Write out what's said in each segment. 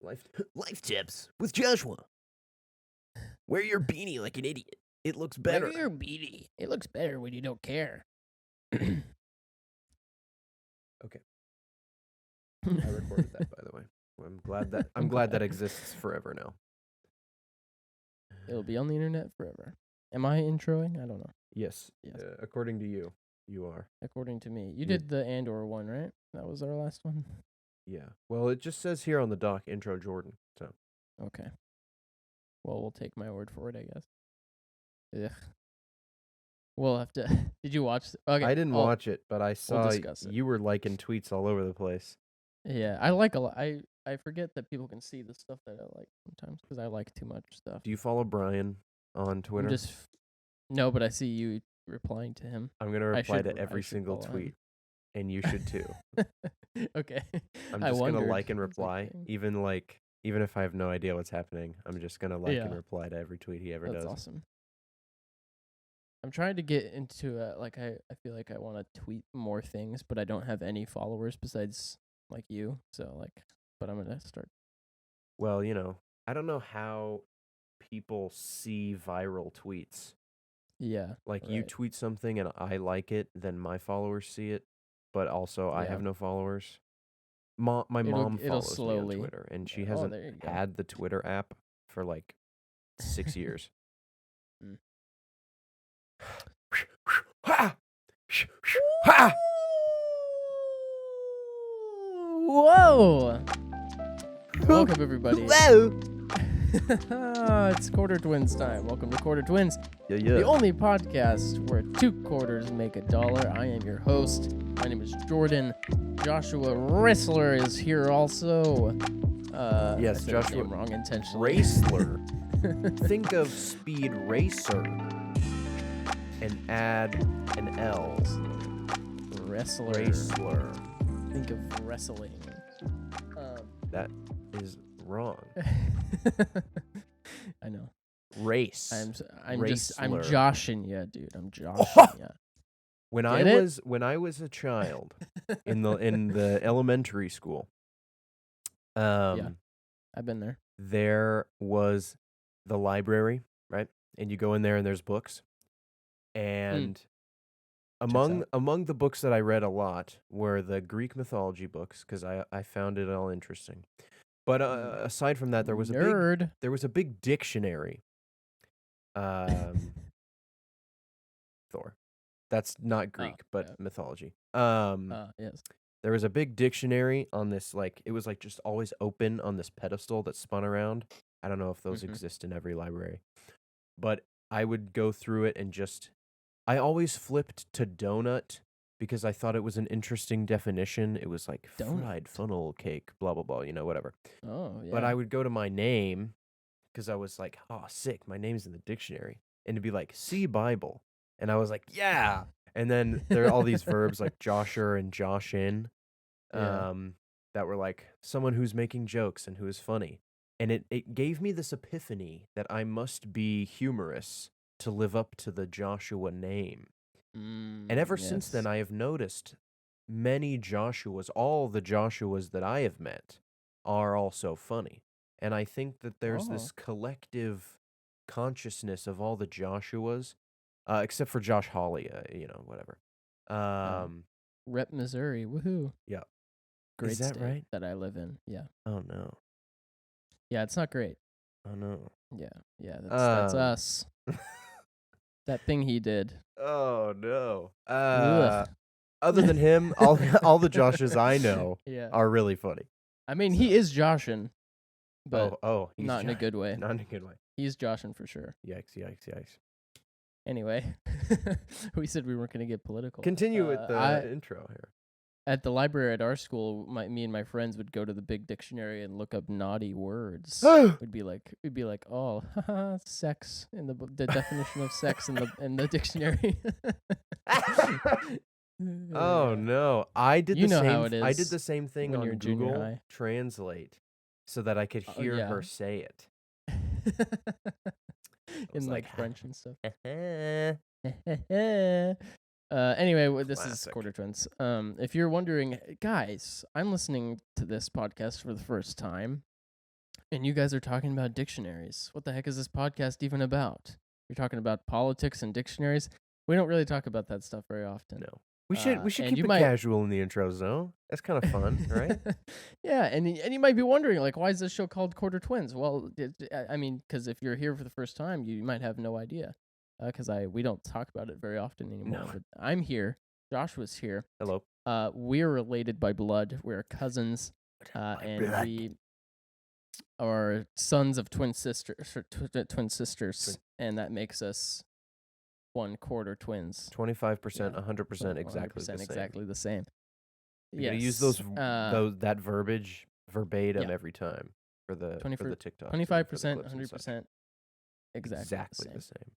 Life tips with Joshua. Wear your beanie like an idiot. It looks better. Wear your beanie. It looks better when you don't care. Okay. I recorded that, by the way. I'm glad that exists forever now. It'll be on the internet forever. Am I introing? I don't know. Yes. According to you, you are. According to me. You did the Andor one, right? That was our last one? Yeah. Well, it just says here on the doc, intro Jordan, so. Okay. Well, we'll take my word for it, I guess. Ugh. We'll have to... Did you watch... Okay. I didn't watch it, but I saw discuss it. You were liking tweets all over the place. Yeah, I like a lot. I forget that people can see the stuff that I like sometimes because I like too much stuff. Do you follow Brian on Twitter? No, but I see you replying to him. I'm going to reply to every single tweet, and you should too. Okay. I'm just going to like and reply, even if I have no idea what's happening. I'm just going to like and reply to every tweet he ever does. That's awesome. I'm trying to get into I feel like I want to tweet more things, but I don't have any followers besides like you. So but I'm going to start. Well, I don't know how people see viral tweets. Yeah. Like you tweet something and I like it, then my followers see it, but also I have no followers. My mom follows me on Twitter, and she hasn't had the Twitter app for 6 years. Whoa! Welcome, everybody. Hello! It's Quarter Twins time. Welcome to Quarter Twins, Yeah. the only podcast where 2 quarters make $1. I am your host. My name is Jordan. Joshua Wrestler is here also. Yes, Joshua. Wrong intentionally. Wrestler. Think of Speed Racer and add an L. Wrestler. Think of wrestling. That is wrong. I know. Race. I'm joshing ya, dude. I'm joshing ya. When I was a child in the elementary school, yeah, I've been there. There was the library, right? And you go in there and there's books. And among the books that I read a lot were the Greek mythology books, because I found it all interesting. But aside from that, there was a big dictionary. Thor. That's not Greek, but mythology. Yes. There was a big dictionary on this, it was just always open on this pedestal that spun around. I don't know if those exist in every library. But I would go through it and I always flipped to donut because I thought it was an interesting definition. It was like fried funnel cake, blah, blah, blah, whatever. Oh, yeah. But I would go to my name because I was like, oh, sick, my name's in the dictionary. And it'd be like, see Bible. And I was like, yeah. And then there are all these verbs like Josher and Joshin that were like someone who's making jokes and who is funny. And it gave me this epiphany that I must be humorous to live up to the Joshua name. And ever since then, I have noticed many Joshuas, all the Joshuas that I have met are also funny. And I think that there's this collective consciousness of all the Joshuas, except for Josh Hawley, whatever. Rep Missouri, woohoo. Yeah. Great Is that state right? that I live in, yeah. Oh, no. Yeah, it's not great. Oh, no. Yeah, that's us. That thing he did. Oh, no. Other than him, all the Joshes I know are really funny. I mean, he is Joshin, but he's not in a good way. Not in a good way. He's Joshin for sure. Yikes. Anyway, we said we weren't going to get political. Continue with the intro here. At the library at our school, me and my friends would go to the big dictionary and look up naughty words. We'd be like, oh, sex in the definition of sex in the dictionary. Oh no! I did how it is. I did the same thing on Google Translate so that I could hear her say it. In French and stuff. Anyway, this is Quarter Twins. If you're wondering, guys, I'm listening to this podcast for the first time. And you guys are talking about dictionaries. What the heck is this podcast even about? You're talking about politics and dictionaries. We don't really talk about that stuff very often. No. We should and keep you it might casual in the intros, though. That's kind of fun, right? Yeah, and you might be wondering, like, why is this show called Quarter Twins? Well, I mean, because if you're here for the first time, you might have no idea, because we don't talk about it very often anymore. No. But I'm here. Joshua's here. Hello. We're related by blood. We're cousins, and blood. we are sons of twin sisters, and that makes us 1/4 twins. 25%, 100% exactly 100% the same. exactly the same. You gotta use that verbiage verbatim every time for the TikTok. 25%, 100%, exactly the same.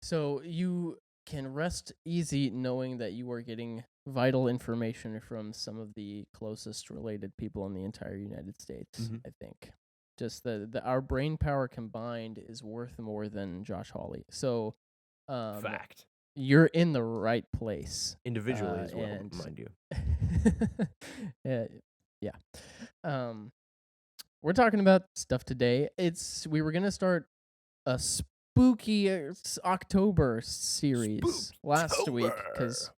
So you can rest easy knowing that you are getting vital information from some of the closest related people in the entire United States. I think just our brain power combined is worth more than Josh Hawley. So fact. You're in the right place. Individually as well, mind you. Yeah. We're talking about stuff today. We were gonna start a spooky October series last week because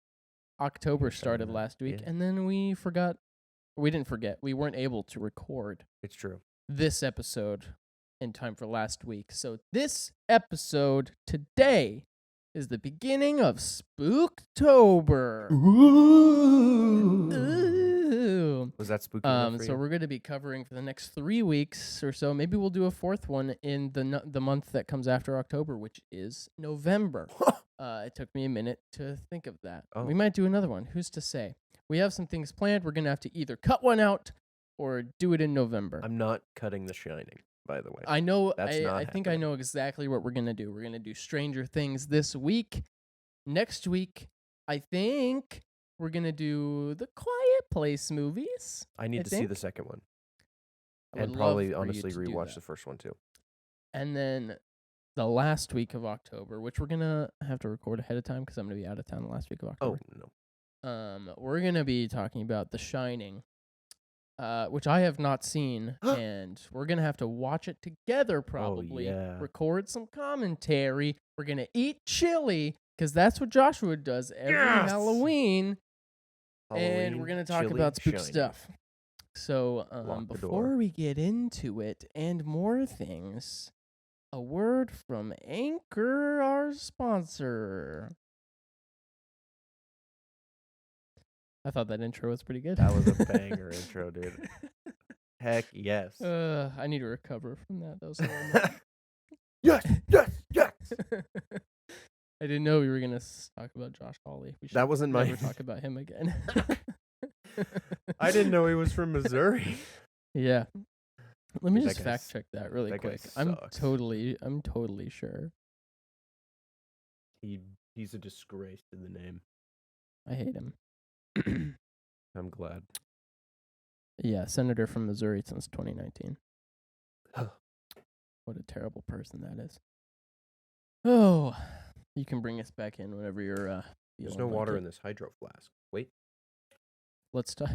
October started last week, and then we forgot. We didn't forget. We weren't able to record. It's true. This episode in time for last week. So this episode today is the beginning of Spooktober. Ooh. Was that spooky enough for so you? we're going to be covering for the next 3 weeks or so. Maybe we'll do a fourth one in the month that comes after October, which is November. It took me a minute to think of that. Oh. We might do another one. Who's to say? We have some things planned. We're going to have to either cut one out or do it in November. I'm not cutting The Shining, by the way. I know. That's not I think I happening. know exactly what we're going to do. We're going to do Stranger Things this week. Next week, I think we're going to do the Quiet Place movies. I need to see the second one. I would And probably, love for you honestly, to do rewatch that. the first one, too. And then the last week of October, which we're going to have to record ahead of time because I'm going to be out of town the last week of October. Oh, no. We're going to be talking about The Shining, which I have not seen, and we're going to have to watch it together probably, record some commentary. We're going to eat chili, because that's what Joshua does every Halloween, and we're going to talk about spook stuff. So before we get into it and more things, a word from Anchor, our sponsor. I thought that intro was pretty good. That was a banger intro, dude. Heck yes. I need to recover from that. That was horrible. Yes. I didn't know we were gonna talk about Josh Hawley. We should That wasn't my. never talk about him again. I didn't know he was from Missouri. Yeah. Let me Dude, just fact check that really that guy quick. I'm sucks. totally sure. He's a disgrace to the name. I hate him. I'm glad. Yeah, senator from Missouri since 2019. What a terrible person that is. Oh, you can bring us back in whenever you're. There's no water in this hydro flask. Wait. Let's talk.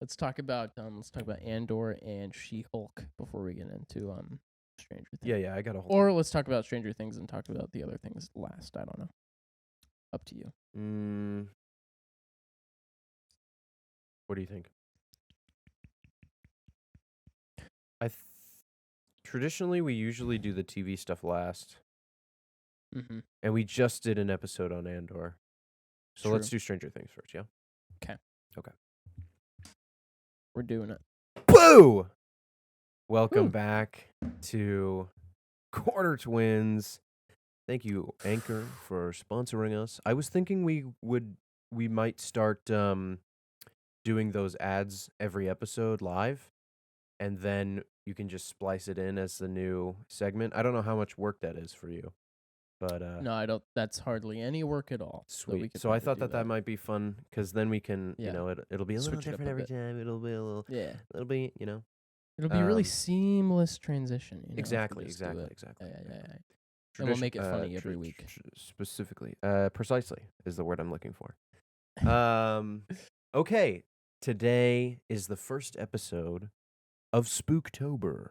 Let's talk about Andor and She-Hulk before we get into Stranger Things. Yeah, I got a whole. Or let's talk about Stranger Things and talk about the other things last. I don't know. Up to you. What do you think? Traditionally, we usually do the TV stuff last. Mm-hmm. And we just did an episode on Andor. So let's do Stranger Things first, yeah? Okay. We're doing it. Boo! Welcome back to Quarter Twins. Thank you, Anchor, for sponsoring us. I was thinking we might start doing those ads every episode live, and then you can just splice it in as the new segment. I don't know how much work that is for you, but no, I don't. That's hardly any work at all. Sweet. So I thought that might be fun because then we can, it'll be a little different every time. It'll be a little, it'll be, it'll be a really seamless transition. Exactly. Yeah. And we'll make it funny every week. Specifically, precisely is the word I'm looking for. Okay, today is the first episode of Spooktober.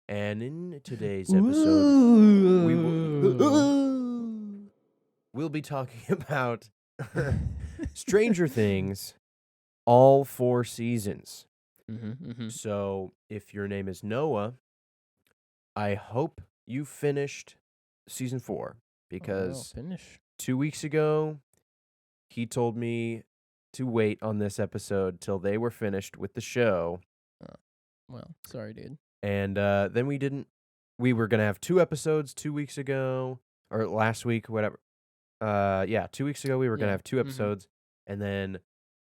And in today's episode, we'll be talking about Stranger Things, all 4 seasons. So, if your name is Noah, I hope you finished season 4, because finish. 2 weeks ago, he told me to wait on this episode till they were finished with the show. Well, sorry, dude. And then we didn't. We were going to have 2 episodes 2 weeks ago, or last week, whatever. 2 weeks ago we were going to have 2 episodes, and then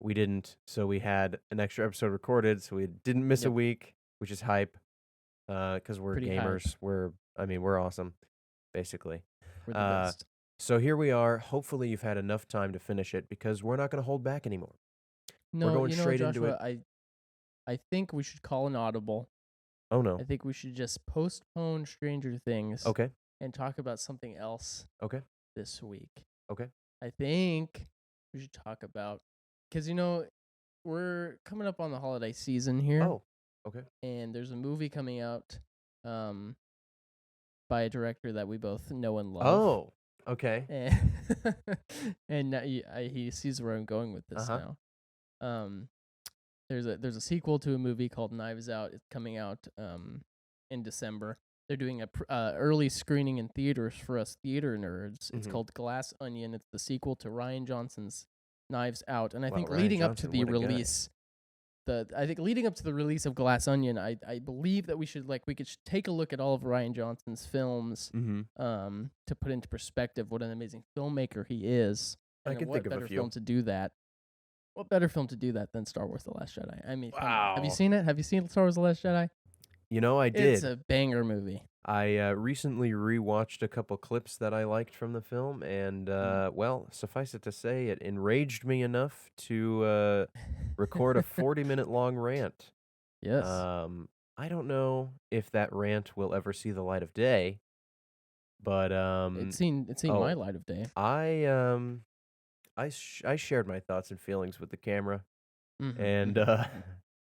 we didn't. So we had an extra episode recorded, so we didn't miss a week, which is hype. Because we're Pretty gamers. hype. We're awesome, basically. We're the best. So here we are. Hopefully you've had enough time to finish it, because we're not going to hold back anymore. No, we're going straight Joshua, into it. I think we should call an audible. Oh, no. I think we should just postpone Stranger Things. Okay. And talk about something else. Okay. This week. Okay. I think we should talk about, because we're coming up on the holiday season here. Oh. Okay. And there's a movie coming out, by a director that we both know and love. Oh. Okay. And he sees where I'm going with this now. There's a sequel to a movie called Knives Out. It's coming out in December. They're doing a early screening in theaters for us theater nerds. It's called Glass Onion. It's the sequel to Rian Johnson's Knives Out, and I think leading up to the release. Leading up to the release of Glass Onion, I believe that we could take a look at all of Rian Johnson's films, to put into perspective what an amazing filmmaker he is. I can think of a few. What better film to do that? What better film to do that than Star Wars: The Last Jedi? I mean, wow. Have you seen it? Have you seen Star Wars: The Last Jedi? I did. It's a banger movie. I recently rewatched a couple clips that I liked from the film, and well, suffice it to say, it enraged me enough to record a 40-minute long rant. Yes. I don't know if that rant will ever see the light of day, but it's seen my light of day. I shared my thoughts and feelings with the camera, and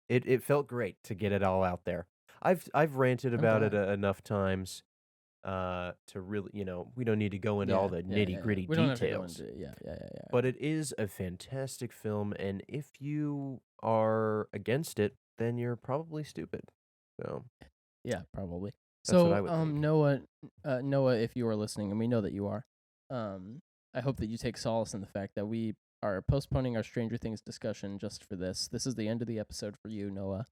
it felt great to get it all out there. I've ranted about it enough times to really, we don't need to go into all the nitty-gritty details. But it is a fantastic film, and if you are against it, then you're probably stupid. So yeah, probably. That's what I would think. Noah, if you are listening, and we know that you are, I hope that you take solace in the fact that we are postponing our Stranger Things discussion just for this. This is the end of the episode for you, Noah.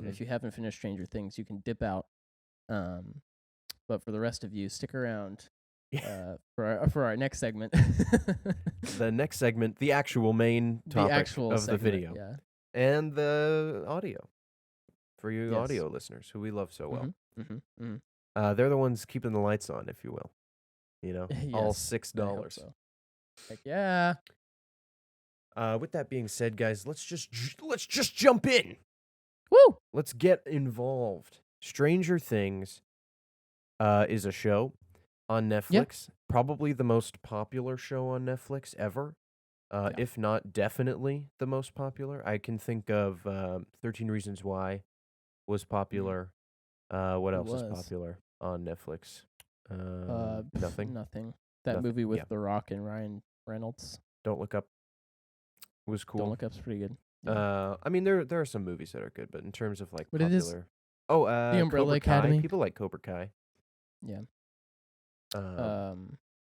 If you haven't finished Stranger Things, you can dip out. But for the rest of you, stick around for our next segment. The next segment, the actual main topic of the video. Yeah. And the audio for you audio listeners who we love so well. They're the ones keeping the lights on, if you will. All $6. So. Heck yeah. With that being said, guys, let's just jump in. Woo! Let's get involved. Stranger Things is a show on Netflix. Probably the most popular show on Netflix ever. If not definitely the most popular. I can think of 13 Reasons Why was popular. What else is popular on Netflix? Nothing. Nothing. Movie with The Rock and Ryan Reynolds. Don't Look Up was cool. Don't Look Up's pretty good. I mean, there are some movies that are good, but in terms of like But popular, it is The Umbrella Cobra Kai. Academy. People like Cobra Kai. Yeah.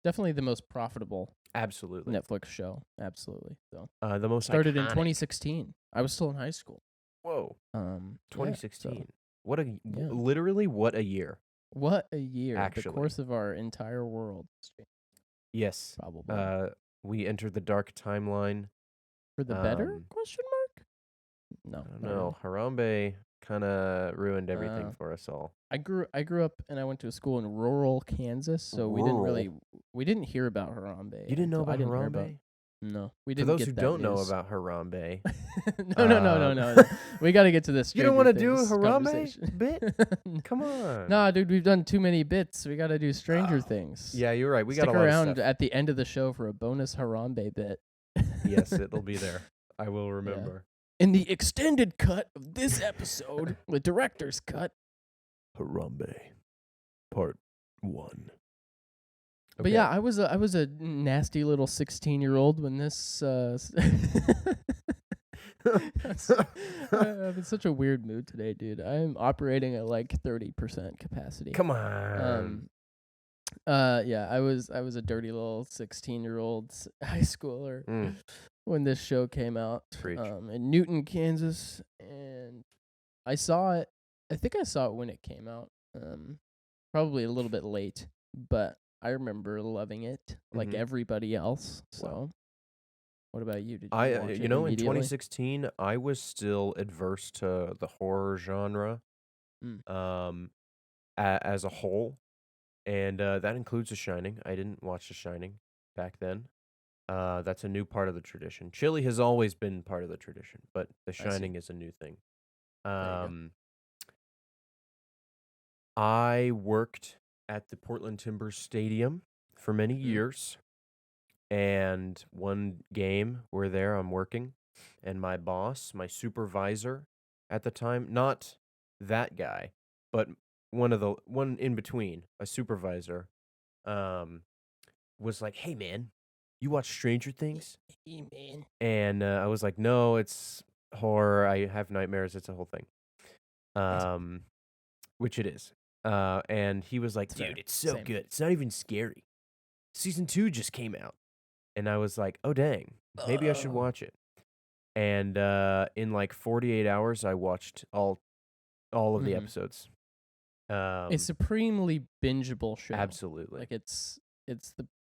Definitely the most profitable. Absolutely. Netflix show. Absolutely. So the most started in iconic. 2016. I was still in high school. Whoa. 2016. So, Literally what a year. What a year. Actually. The course of our entire world. Yes. Probably. We entered the dark timeline. For the better? Question mark? No. No. Harambe kind of ruined everything for us all. I grew up and I went to a school in rural Kansas, so we didn't hear about Harambe. You didn't know about Harambe? No, we For didn't. those who don't know about Harambe, no. We got to get to this. You don't want to do a Things Harambe bit? Come on. Nah, dude, we've done too many bits. We got to do Stranger Things. Yeah, you're right. We got Stick a lot around of stuff. at the end of the show for a bonus Harambe bit. Yes, it'll be there. I will remember. In the extended cut of this episode, the director's cut. Harambe, Part 1. But yeah, I was a nasty little 16-year-old when this. I'm in such a weird mood today, dude. I'm operating at like 30% capacity. Come on. Yeah, I was a dirty little 16-year-old high schooler when this show came out. Preach. In Newton, Kansas, and I saw it. I think I saw it when it came out. Probably a little bit late, but I remember loving it like everybody else. So, Wow. what about you? Did you I, watch it in immediately? 2016, I was still adverse to the horror genre, as a whole, and that includes The Shining. I didn't watch The Shining back then. That's a new part of the tradition. Chili has always been part of the tradition, but The Shining is a new thing. I worked at the Portland Timbers Stadium for many years, and one game we're there, I'm working, and my boss, my supervisor at the time, not that guy, but one in between, a supervisor, was like, "Hey man, you watch Stranger Things?" Hey, man. And I was like, "No, it's horror. I have nightmares. It's a whole thing." Which it is. And he was like, It's "Dude, fair. it's so Same. good. It's not even scary. Season 2 just came out." And I was like, "Oh dang, maybe I should watch it." And in like 48 hours, I watched all of the episodes. A supremely bingeable show. Absolutely. Like it's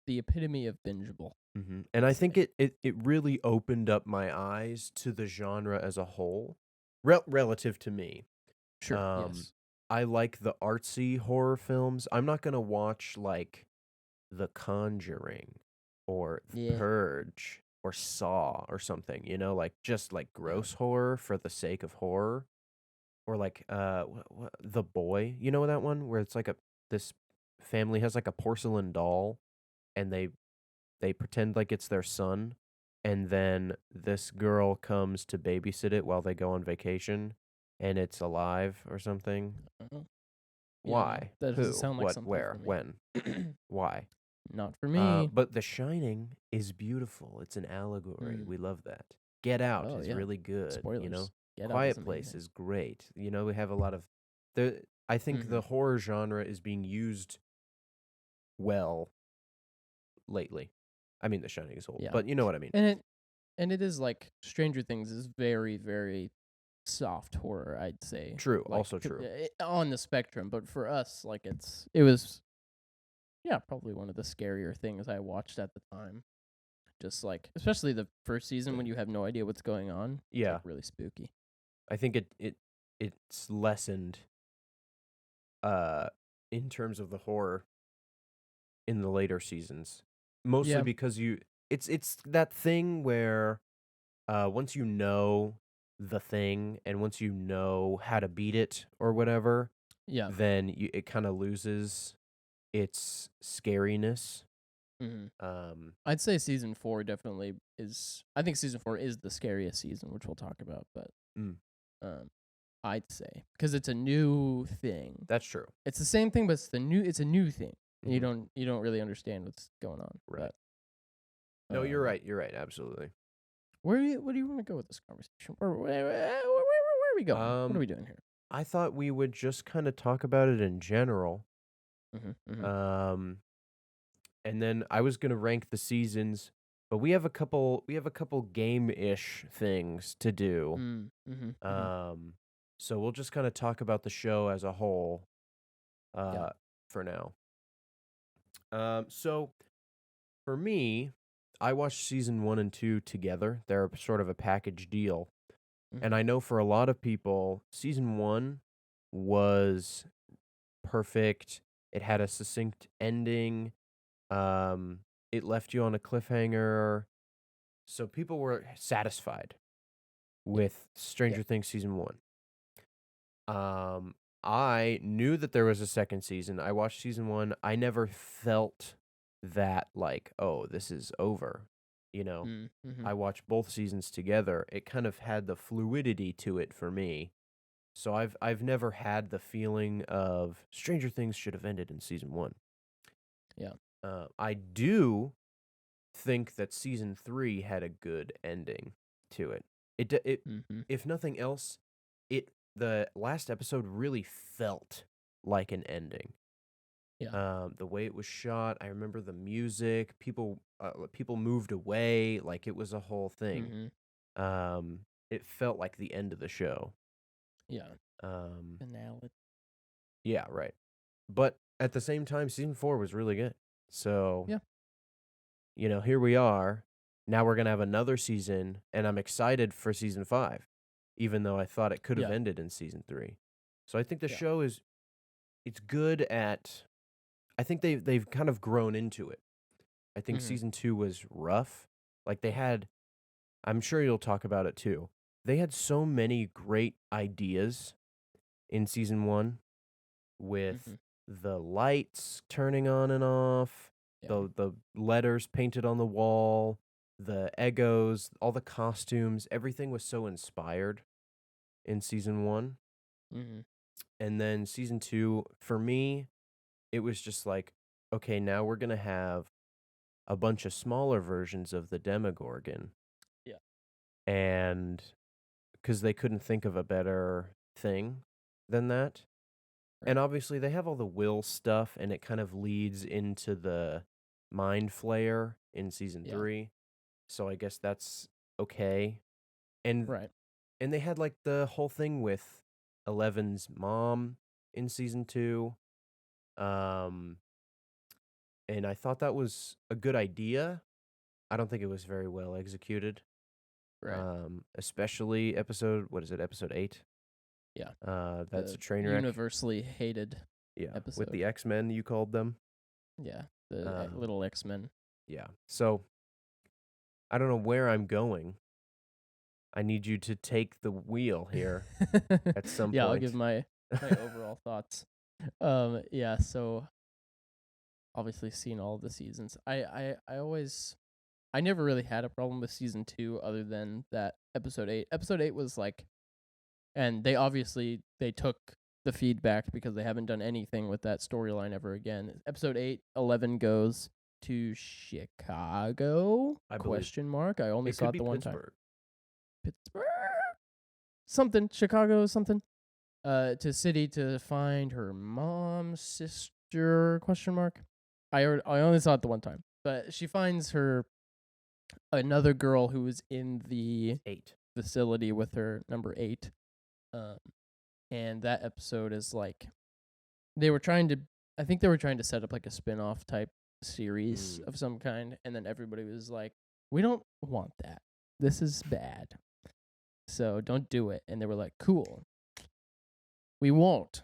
the epitome of bingeable. And I think it really opened up my eyes to the genre as a whole, relative to me. Sure. Yes. I like the artsy horror films. I'm not gonna watch like The Conjuring or The Purge or Saw or something, like just like gross horror for the sake of horror. Or like The Boy, you know that one where it's like this family has like a porcelain doll, and they pretend like it's their son, and then this girl comes to babysit it while they go on vacation, and it's alive or something. Why? That Who? doesn't sound like What? something Where? for me. When? Why? Not for me. But The Shining is beautiful. It's an allegory. We love that. Get Out is really good. Spoilers. Quiet Place is great. We have a lot of I think the horror genre is being used well lately. I mean, The Shining is old, but you know what I mean. And it is like Stranger Things is very, very soft horror, I'd say. True, like, also true. On the spectrum, but for us, like it was probably one of the scarier things I watched at the time. Just like, especially the first season when you have no idea what's going on. Yeah. It's like really spooky. I think it's lessened in terms of the horror in the later seasons. Mostly because it's that thing where once you know the thing and once you know how to beat it or whatever, then it kind of loses its scariness. I'd say season 4 definitely is. I think season 4 is the scariest season, which we'll talk about. But I'd say because it's a new thing. That's true. It's the same thing, but it's a new thing. And you don't really understand what's going on. Right. But, no, you're right. You're right. Absolutely. Where do you want to go with this conversation? Where are we going? What are we doing here? I thought we would just kind of talk about it in general. And then I was gonna rank the seasons, but we have a couple game-ish things to do. So we'll just kind of talk about the show as a whole for now. So for me, I watched season 1 and 2 together. They're sort of a package deal. And I know for a lot of people, season 1 was perfect. It had a succinct ending. It left you on a cliffhanger. So people were satisfied with Stranger Things season 1. I knew that there was a second season. I watched season 1. I never felt that like, oh, this is over. You know, Mm-hmm. I watched both seasons together. It kind of had the fluidity to it for me. So I've never had the feeling of Stranger Things should have ended in season 1. Yeah. I do think that season 3 had a good ending to it. It Mm-hmm. if nothing else, the last episode really felt like an ending. Yeah. The way it was shot, I remember the music. People moved away, like it was a whole thing. Mm-hmm. It felt like the end of the show. Yeah. Um, Finale. yeah, right. But at the same time, season 4 was really good. So, Yeah. here we are. Now we're gonna have another season, and I'm excited for season 5, even though I thought it could have Yeah. ended in season 3. So I think the Yeah. show it's good at. I think they've kind of grown into it. I think Mm-hmm. season 2 was rough. Like they had, I'm sure you'll talk about it too. They had so many great ideas in season 1 with Mm-hmm. the lights turning on and off, Yeah. the letters painted on the wall, the Egos, all the costumes, everything was so inspired in season 1. Mm-hmm. And then season 2, for me, it was just like, okay, now we're going to have a bunch of smaller versions of the Demogorgon. Yeah. And because they couldn't think of a better thing than that. Right. And obviously, they have all the will stuff, and it kind of leads into the mind flayer in season Yeah. 3. So I guess that's okay. And Right. and they had like the whole thing with Eleven's mom in season 2. Um, and I thought that was a good idea. I don't think it was very well executed. Right. Especially what is it, episode 8? Yeah. That's The a train wreck. universally hated Yeah, with episode. the X-Men, you called them. Yeah. The Um, little X-Men. yeah. So I don't know where I'm going. I need you to take the wheel here at some Yeah, I'll point. give my overall thoughts. Yeah, so obviously seen all of the seasons. I never really had a problem with season 2 other than that episode 8. Episode 8 was like, and they took the feedback because they haven't done anything with that storyline ever again. Episode 8, 11 goes to Chicago? I believe Question mark. I only it saw could it be the one time. Pittsburgh. Pittsburgh? Something. Chicago something. To city to find her mom's sister? Question mark. I only saw it the one time. But she finds another girl who was in the 8. facility with her, number 8. And that episode is like I think they were trying to set up like a spin-off type series of some kind, and then everybody was like, we don't want that, this is bad, so don't do it. And they were like, cool, we won't.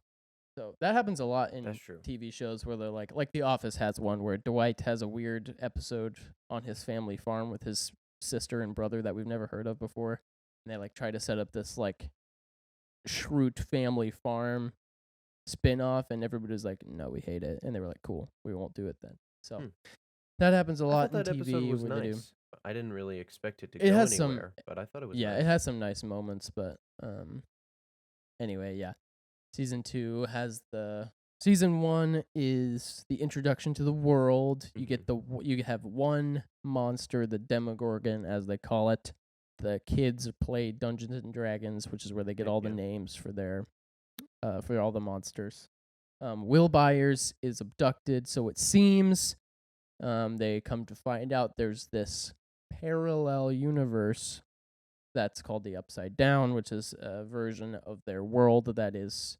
So that happens a lot in That's true. TV shows where they're like The Office has one where Dwight has a weird episode on his family farm with his sister and brother that we've never heard of before, and they like try to set up this like Schrute family farm spin-off, and everybody was like, no, we hate it. And they were like, cool, we won't do it then. So that happens a I lot thought in that episode TV was where they do. nice. I didn't really expect it to It go has some, anywhere, but I thought it was yeah, nice. it has some nice moments, but anyway, yeah. Season 2 has Season 1 is the introduction to the world. You have one monster, the Demogorgon, as they call it. The kids play Dungeons and Dragons, which is where they get all the names for for all the monsters. Will Byers is abducted, so it seems. They come to find out there's this parallel universe that's called the Upside Down, which is a version of their world that is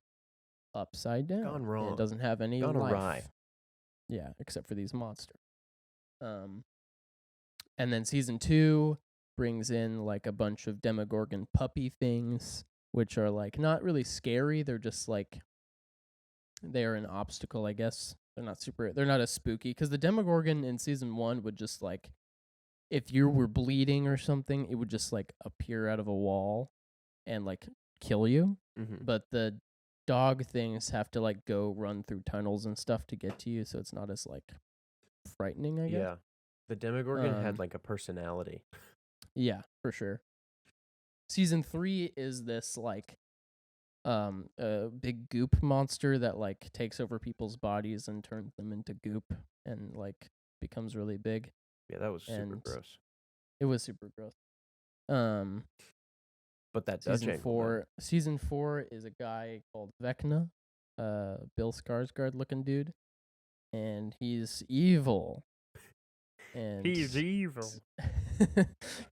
upside down. Gone wrong. And it doesn't have any Gone life. awry. Yeah, except for these monsters. And then season 2 brings in like a bunch of Demogorgon puppy things, which are like not really scary. They're just like, they're an obstacle, I guess. They're not as spooky, because the Demogorgon in season 1 would just like, if you were bleeding or something, it would just like appear out of a wall and like kill you. Mm-hmm. But the dog things have to like go run through tunnels and stuff to get to you, so it's not as like frightening, I guess. Yeah. The Demogorgon had Um, like a personality. yeah, for sure. Season 3 is this like a big goop monster that like takes over people's bodies and turns them into goop and like becomes really big, Yeah, that was super and gross. it was super gross. Um But that Dutch season angle, man. 4 season 4 is a guy called Vecna, Bill Skarsgård looking dude, and he's evil and He's evil.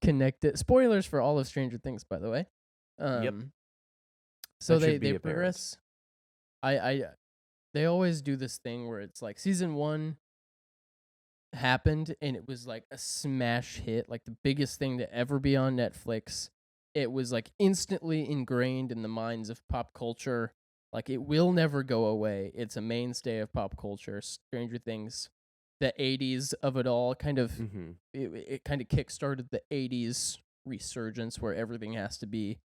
connected. Spoilers for all of Stranger Things, by the way. Yep. So That should they be apparent. progress. I they always do this thing where it's like season 1 happened and it was like a smash hit, like the biggest thing to ever be on Netflix. It was like instantly ingrained in the minds of pop culture. Like it will never go away. It's a mainstay of pop culture. Stranger Things, the 80s of it all kind of Mm-hmm. it kind of kickstarted the 80s resurgence where everything has to be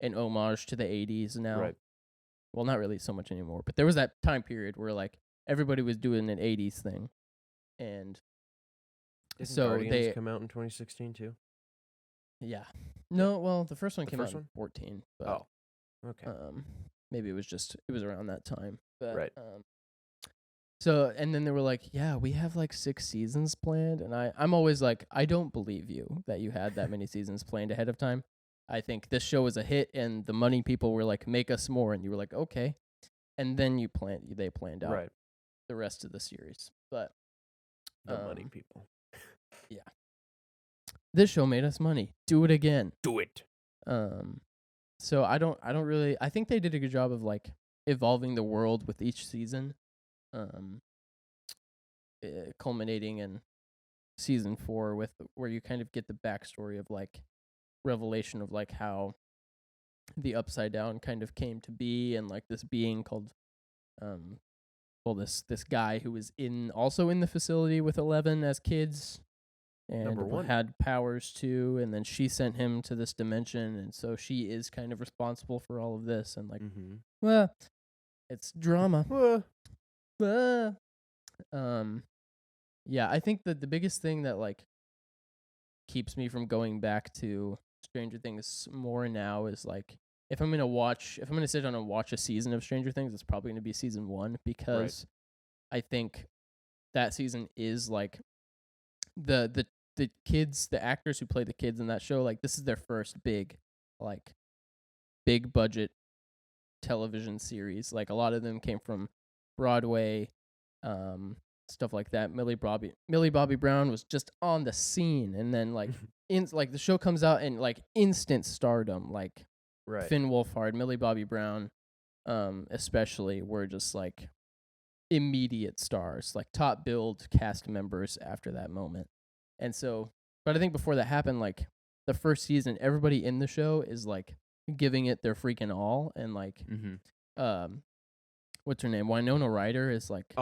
an homage to the 80s now. Right. Well, not really so much anymore, but there was that time period where like everybody was doing an 80s thing. And Didn't so Guardians come out in 2016 too? yeah. No, well, the first one The came first out in one? 14, but Oh, okay. maybe it was around that time. But Right. so and then they were like, "Yeah, we have like 6 seasons planned." And I'm always like, "I don't believe you that you had that many seasons planned ahead of time. I think this show was a hit and the money people were like, "Make us more." And you were like, "Okay." And then they planned out Right. the rest of the series. But The money people. this show made us money. Do it again. Do it. So I don't really, I think they did a good job of like evolving the world with each season. Culminating in season 4 with where you kind of get the backstory of like revelation of like how the Upside Down kind of came to be, and like this being called this guy who was also in the facility with 11 as kids and Number 1. had powers too, and then she sent him to this dimension, and so she is kind of responsible for all of this, and like Mm-hmm. well, it's drama. Yeah, I think that the biggest thing that like keeps me from going back to Stranger Things more now is like if I'm gonna sit down and watch a season of Stranger Things, it's probably gonna be season 1, because I think that season is like the kids, the actors who play the kids in that show, like this is their first big budget television series. Like a lot of them came from Broadway, stuff like that. Millie Bobby Brown was just on the scene, and then like the show comes out and like instant stardom. Like Right. Finn Wolfhard, Millie Bobby Brown, especially were just like immediate stars, like top billed cast members after that moment. And so, but I think before that happened, like the first season, everybody in the show is like giving it their freaking all, and like what's her name, Winona Ryder is like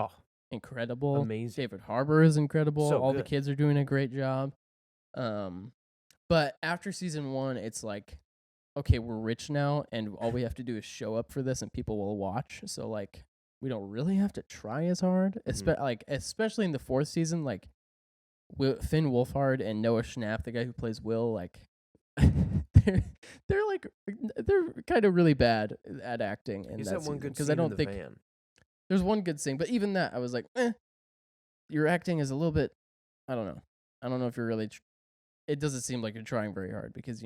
incredible, amazing. David Harbour is incredible, So all good. the kids are doing a great job. But after season 1, it's like, okay, we're rich now and all we have to do is show up for this and people will watch, so like we don't really have to try as hard. Especially in the 4th season, like Finn Wolfhard and Noah Schnapp, the guy who plays Will, like they're kind of really bad at acting in Is that that one season, good because scene I don't in the think van? there's one good scene, but even that I was like, your acting is a little bit, I don't know if you're really it doesn't seem like you're trying very hard, because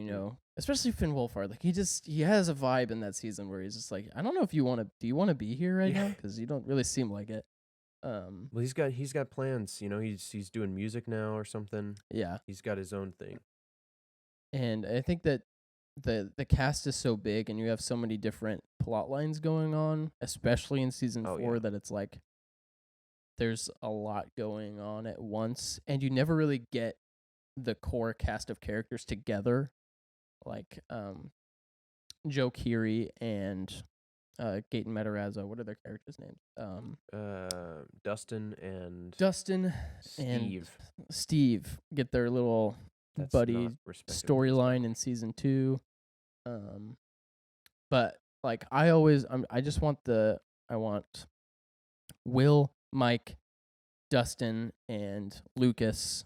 especially Finn Wolfhard, like he has a vibe in that season where he's just like, I don't know if do you want to be here right now, because you don't really seem like it. Well, he's got plans. He's doing music now or something. Yeah, He's got his own thing. and I think that the cast is so big and you have so many different plot lines going on, especially in season 4, that it's like there's a lot going on at once, and you never really get the core cast of characters together, like Joe Keery and Gaten Matarazzo. What are their characters' names? Dustin and Dustin Steve. and Steve get their little buddy storyline in season 2. But like I want Will, Mike, Dustin, and Lucas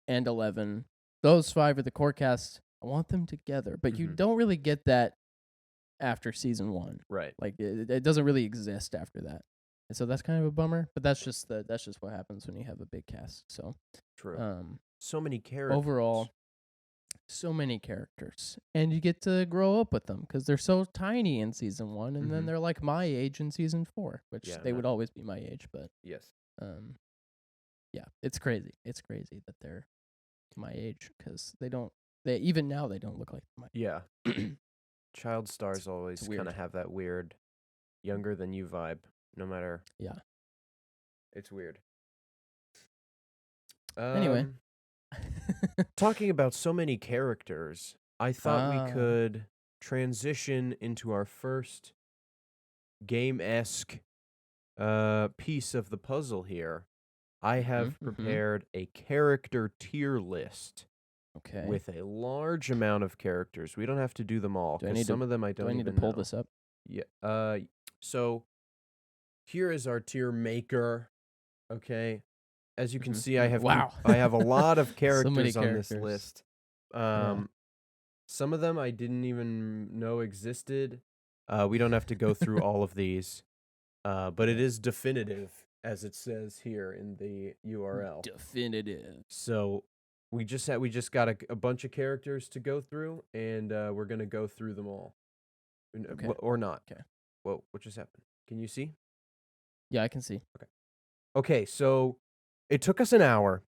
and 11. Those 5 are the core cast. I want them together, but you don't really get that after season 1. Right. Like it doesn't really exist after that. And so that's kind of a bummer, but that's just what happens when you have a big cast. So True. So many characters. overall, so many characters, and you get to grow up with them because they're so tiny in season 1, and then they're like my age in season 4, which they would always be my age. But yes, yeah, it's crazy. It's crazy that they're my age because they even now they don't look like my yeah. Child stars always kind of have that weird younger than you vibe, no matter. Yeah, it's weird. Anyway. Talking about so many characters, I thought we could transition into our first game-esque piece of the puzzle here. I have prepared a character tier list with a large amount of characters. We don't have to do them all, because some of them I don't even know. Do I need to pull this up? Yeah. So here is our tier maker. Okay. As you can see, I have I have a lot of characters on this list. Some of them I didn't even know existed. We don't have to go through all of these, but it is definitive, as it says here in the URL. Definitive. So we just got a bunch of characters to go through, and we're gonna go through them all, or not. Okay. Whoa! What just happened? Can you see? Yeah, I can see. Okay. So it took us an hour,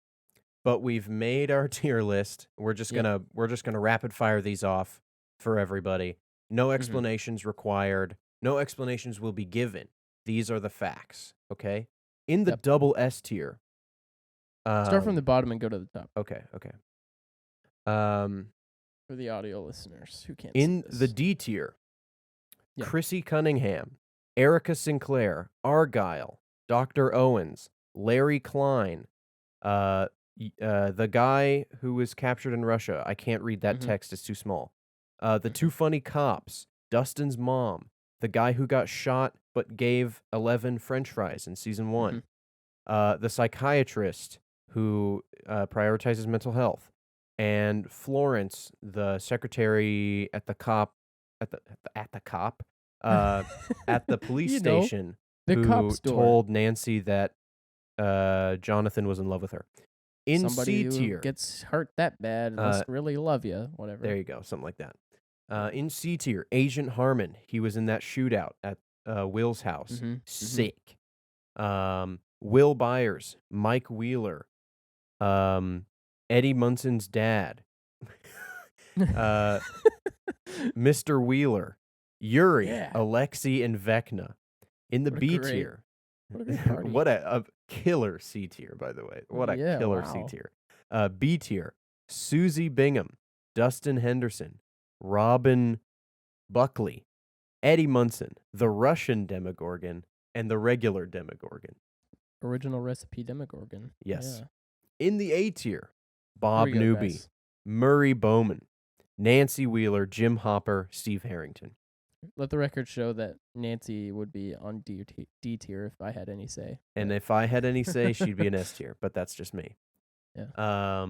but we've made our tier list. We're just gonna rapid fire these off for everybody. No explanations required. No explanations will be given. These are the facts. Okay. In the double S tier. Start from the bottom and go to the top. Okay. For the audio listeners who can't in see this. the D tier, Chrissy Cunningham, Erica Sinclair, Argyle, Dr. Owens, Larry Klein, the guy who was captured in Russia. I can't read that text; it's too small. The 2 funny cops, Dustin's mom, the guy who got shot but gave 11 French fries in season 1, the psychiatrist who prioritizes mental health, and Florence, the secretary at the police station, who told Nancy that Jonathan was in love with her. In somebody C tier, who gets hurt that bad must really love you, whatever. There you go, something like that. In C tier, Agent Harmon. He was in that shootout at Will's house. Sick. Will Byers, Mike Wheeler, Eddie Munson's dad, Mr. Wheeler, Yuri, Alexei, and Vecna. In the B tier, what a killer C tier, by the way. What a killer C tier. B tier, Susie Bingham, Dustin Henderson, Robin Buckley, Eddie Munson, the Russian Demogorgon, and the regular Demogorgon. Original recipe Demogorgon. Yes. Yeah. In the A tier, Bob Newby, Murray Bowman, Nancy Wheeler, Jim Hopper, Steve Harrington. Let the record show that Nancy would be on D tier if I had any say. And if I had any say, she'd be an S tier, but that's just me. Yeah.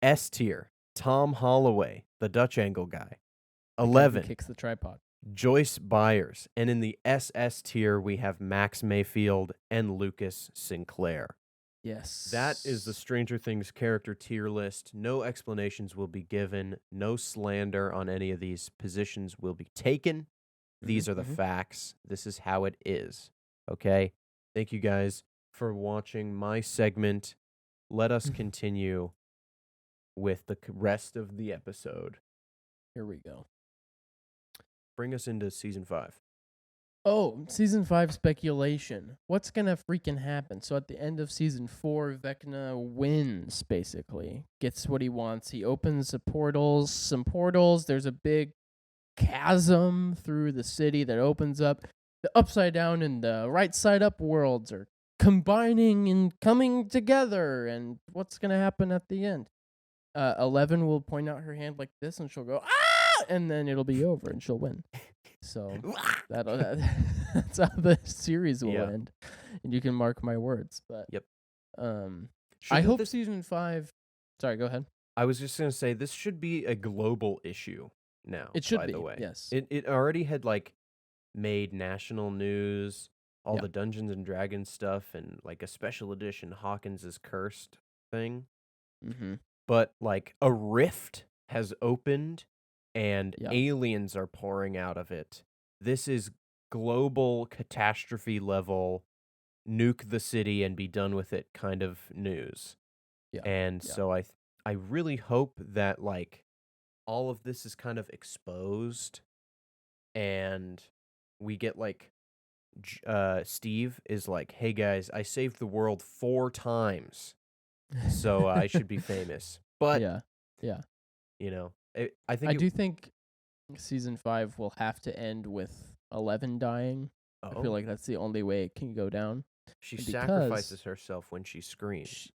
S tier, Tom Holloway, the Dutch angle guy. 11. Kicks the tripod. Joyce Byers. And in the SS tier, we have Max Mayfield and Lucas Sinclair. Yes. That is the Stranger Things character tier list. No explanations will be given. No slander on any of these positions will be taken. These are the facts. This is how it is. Okay? Thank you guys for watching my segment. Let us continue with the rest of the episode. Here we go. Bring us into season 5. Oh, season 5 speculation. What's gonna freaking happen? So at the end of season 4, Vecna wins, basically. Gets what he wants. He opens some portals. There's a big chasm through the city that opens up. The upside down and the right side up worlds are combining and coming together. And what's gonna happen at the end? 11 will point out her hand like this, and she'll go, ah! And then it'll be over, and she'll win. So that's how the series will end. And you can mark my words. But I hope season 5 Sorry, go ahead. I was just gonna say this should be a global issue now. It should By the be, way, yes. it already had like made national news, all Yeah. the Dungeons and Dragons stuff, and like a special edition Hawkins is cursed thing. Mm-hmm. But like a rift has opened, and Yeah. aliens are pouring out of it. This is global catastrophe level, nuke the city and be done with it kind of news. Yeah. And Yeah. so I really hope that like all of this is kind of exposed, and we get like Steve is like, "Hey guys, I saved the world 4 times, so I should be famous." But Yeah. Yeah. you know, I think I do think season 5 will have to end with 11 dying. I feel like that's the only way it can go down. she because sacrifices herself when she screams. Sh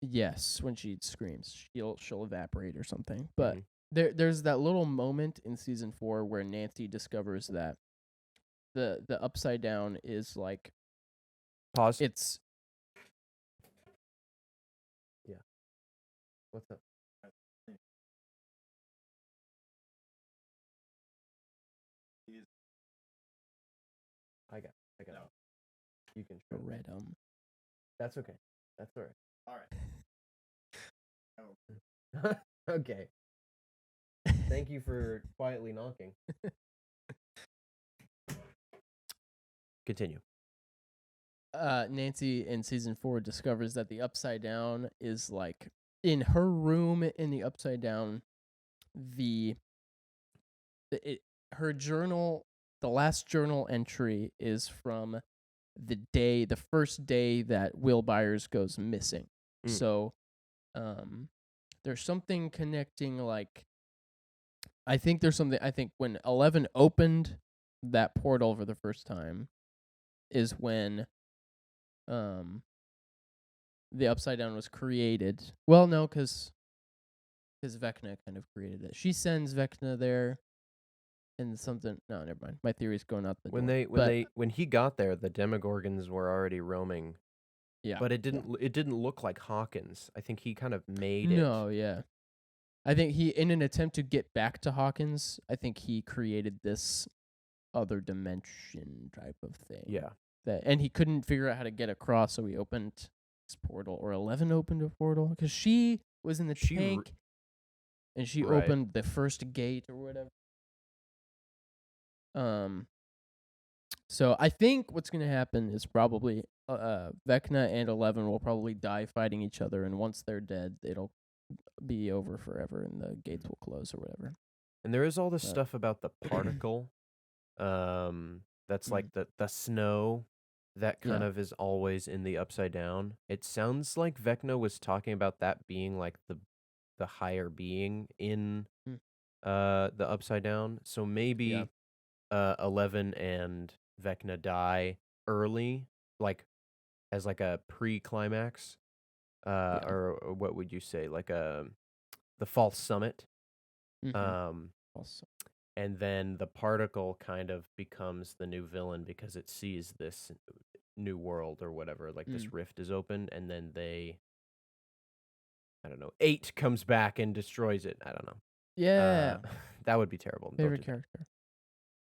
yes, when she screams, she'll evaporate or something. But Mhm. there's that little moment in season 4 where Nancy discovers that the upside down is like Pause. it's Yeah. What's up? I got. No. You can a try. red That's okay. That's all right. Okay. Thank you for quietly knocking. Continue. Nancy in season 4 discovers that the upside down is like in her room in the upside down. Her journal, the last journal entry is from the first day that Will Byers goes missing. So, there's something connecting. Like, I think there's something. I think when 11 opened that portal for the first time, is when the upside down was created. Well, no, because Vecna kind of created it. She sends Vecna there, and something. No, never mind. My theory's going out the door. When he got there, the Demogorgons were already roaming. Yeah, But it didn't look like Hawkins. I think he kind of made No, yeah. I think he, in an attempt to get back to Hawkins, I think he created this other dimension type of thing. Yeah. And he couldn't figure out how to get across, so he opened this portal, or 11 opened a portal, because she was in the tank, and she opened the first gate or whatever. So I think what's gonna happen is probably Vecna and 11 will probably die fighting each other, and once they're dead, it'll be over forever, and the gates will close or whatever. And there is all this stuff about the particle. That's like the snow that kind of is always in the upside down. It sounds like Vecna was talking about that being like the higher being in the upside down. So maybe 11 and Vecna die early, like as like a pre-climax, or what would you say, like the false summit. Also. And then the particle kind of becomes the new villain because it sees this new world or whatever, like this rift is open, and then I don't know, 8 comes back and destroys it. I don't know. Yeah. That would be terrible. Favorite character.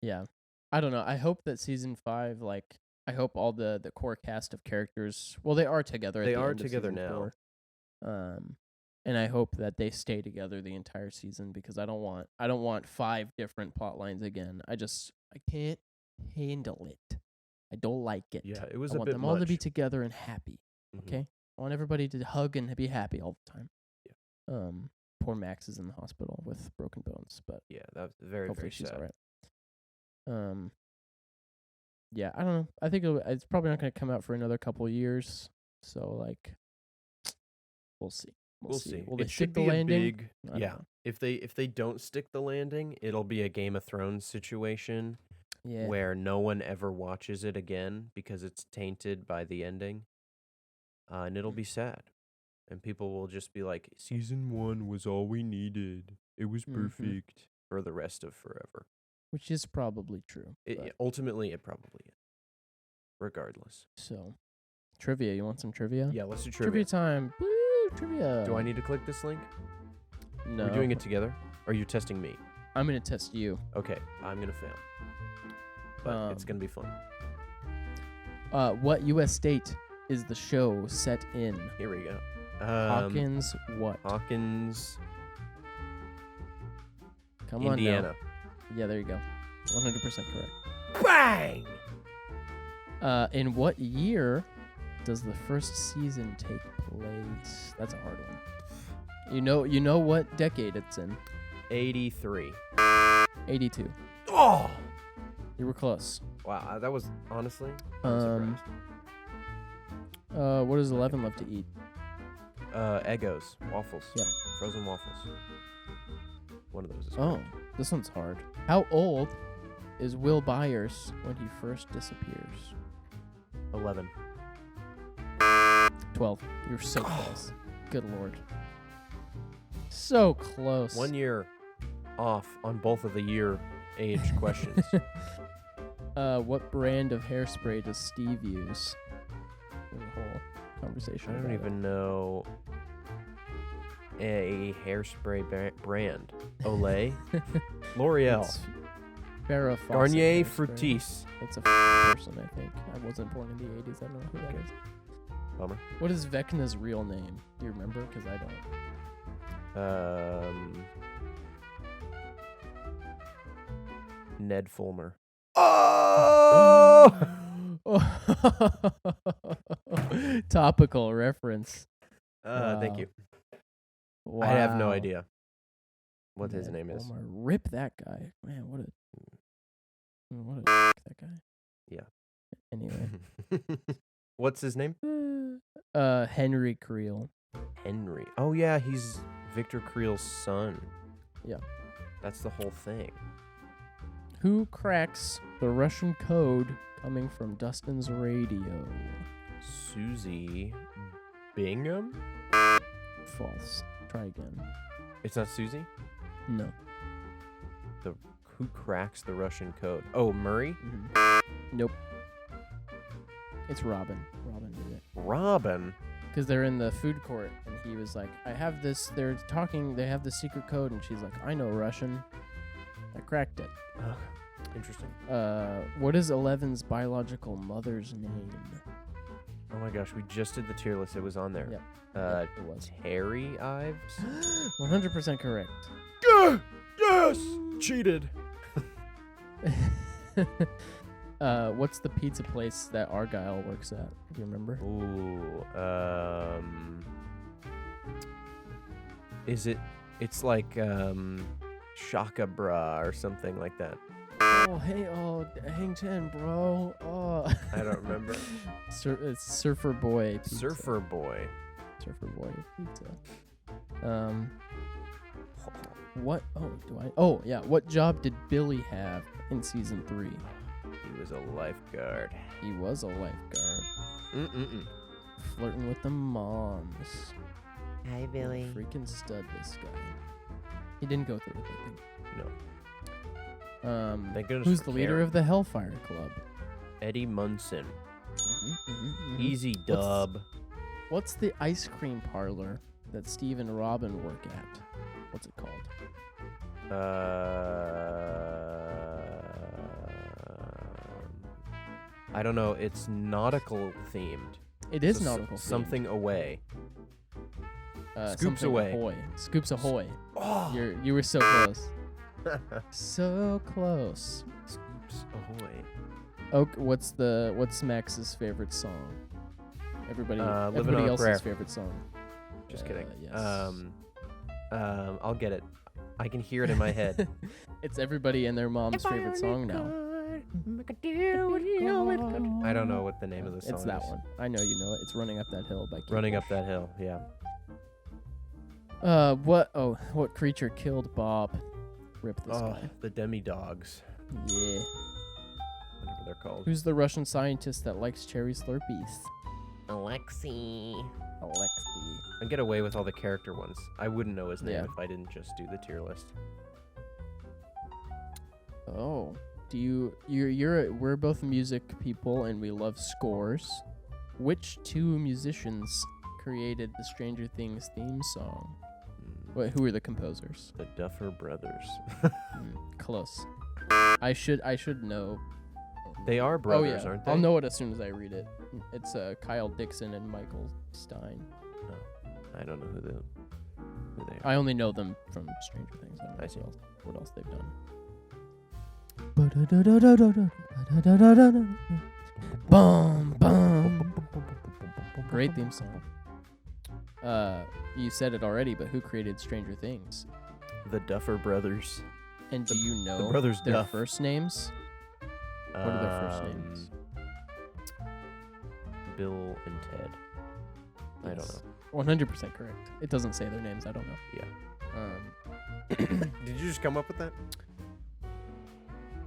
Yeah. I don't know. I hope that season 5, like, I hope all the core cast of characters, well, they are together at the end of season now. 4. And I hope that they stay together the entire season, because I don't want 5 different plot lines again. I can't handle it. I don't like it. Yeah, it was I a want bit them all to be much. together and happy. Okay? I want everybody to hug and be happy all the time. Yeah. Poor Max is in the hospital with broken bones, but yeah, that's very, hopefully very she's sad. all right. Yeah, I don't know. I think it's probably not going to come out for another couple of years. So, like, we'll see. We'll see. Will they It stick should the be a landing? big, I don't know. If they don't stick the landing, it'll be a Game of Thrones situation where no one ever watches it again because it's tainted by the ending. And it'll be sad. And people will just be like, season 1 was all we needed. It was perfect for the rest of forever. Which is probably true. Ultimately, it probably is. Regardless. So, trivia. You want some trivia? Yeah, let's do trivia. Trivia time. Woo! Woo, trivia. Do I need to click this link? No. We're doing it together? Or are you testing me? I'm gonna test you. Okay, I'm gonna fail. But it's gonna be fun. What U.S. state is the show set in? Here we go. Hawkins what? Hawkins, Come on Indiana. now. Yeah, there you go. 100% correct. Bang! In what year does the first season take place? That's a hard one. You know what decade it's in? 83. 82. Oh! You were close. Wow, that was honestly. I'm surprised. What does 11 love to eat? Eggos, waffles. Yep. Frozen waffles. One of those is Oh, this one's hard. How old is Will Byers when he first disappears? 11. 12. You're so close. Good lord. So close. 1 year off on both of the year age questions. What brand of hairspray does Steve use? In the whole conversation. I don't about it. even know a hairspray brand. Olay? L'Oreal. It's Farrah Fawcett Garnier hairspray. Fructis. That's a person, I think. I wasn't born in the 80s. I don't know who that is. Bummer. What is Vecna's real name? Do you remember? Because I don't. Ned Fulmer. Oh! Topical reference. Thank you. Wow. I have no idea what his Ned name is. Fulmer. Rip that guy. Man, what a that guy. Yeah. Anyway. What's his name? Henry Creel. Henry. Oh yeah, he's Victor Creel's son. Yeah. That's the whole thing. Who cracks the Russian code coming from Dustin's radio? Susie Bingham? False. Try again. It's not Susie? No. Who cracks the Russian code? Oh, Murray? Nope. It's Robin. Robin did it. Robin? Because they're in the food court, and he was like, I have this, they're talking, they have the secret code, and she's like, I know Russian. I cracked it. Interesting. What is Eleven's biological mother's name? Oh my gosh, we just did the tier list. It was on there. Yep. It was. Terry Ives? 100% correct. Yes! Cheated. What's the pizza place that Argyle works at? Do you remember? Ooh, it's like, Shaka Bra or something like that. Oh, hey, hang 10, bro. Oh. I don't remember. It's Surfer Boy Pizza. Surfer Boy. Surfer Boy Pizza. What? Oh, yeah. What job did Billy have in season 3? He was a lifeguard. He was a lifeguard. Flirting with the moms. Hi, Billy. Freaking stud, this guy. He didn't go through with it, I think. No. Thank goodness Who's for the leader Karen. of the Hellfire Club? Eddie Munson. Mm-hmm. Easy dub. What's the ice cream parlor that Steve and Robin work at? What's it called? I don't know. It's nautical themed. It is So nautical. Something away. Scoops something Ahoy. Ahoy. Scoops Ahoy. Oh. You were so close. So close. Scoops Ahoy. Oh, what's Max's favorite song? Living Everybody on a else's Prayer. favorite song. Just kidding. Yes. I'll get it. I can hear it in my head. It's everybody and their mom's favorite song now. I don't know what the name of the song It's is. that one. I know you know it. It's Running Up That Hill by Kate Running Bush. Up That Hill, yeah. What creature killed Bob? Rip this guy. The demi-dogs. Yeah. Whatever they're called. Who's the Russian scientist that likes cherry Slurpees? Alexei. Alexei. I get away with all the character ones. I wouldn't know his name Yeah. if I didn't just do the tier list. Oh. We're both music people and we love scores. Which two musicians created the Stranger Things theme song? Who are the composers? The Duffer Brothers. Close. I should know. They are brothers, aren't they? I'll know it as soon as I read it. It's Kyle Dixon and Michael Stein. I don't know who they are. I only know them from Stranger Things. I don't know I see. what else they've done. Boom, boom. Great theme song. You said it already, but who created Stranger Things? The Duffer Brothers. And do you know the brothers their Duff. first names? What are their first names? Bill and Ted. I don't know. 100% correct. It doesn't say their names. I don't know. Yeah. Did you just come up with that?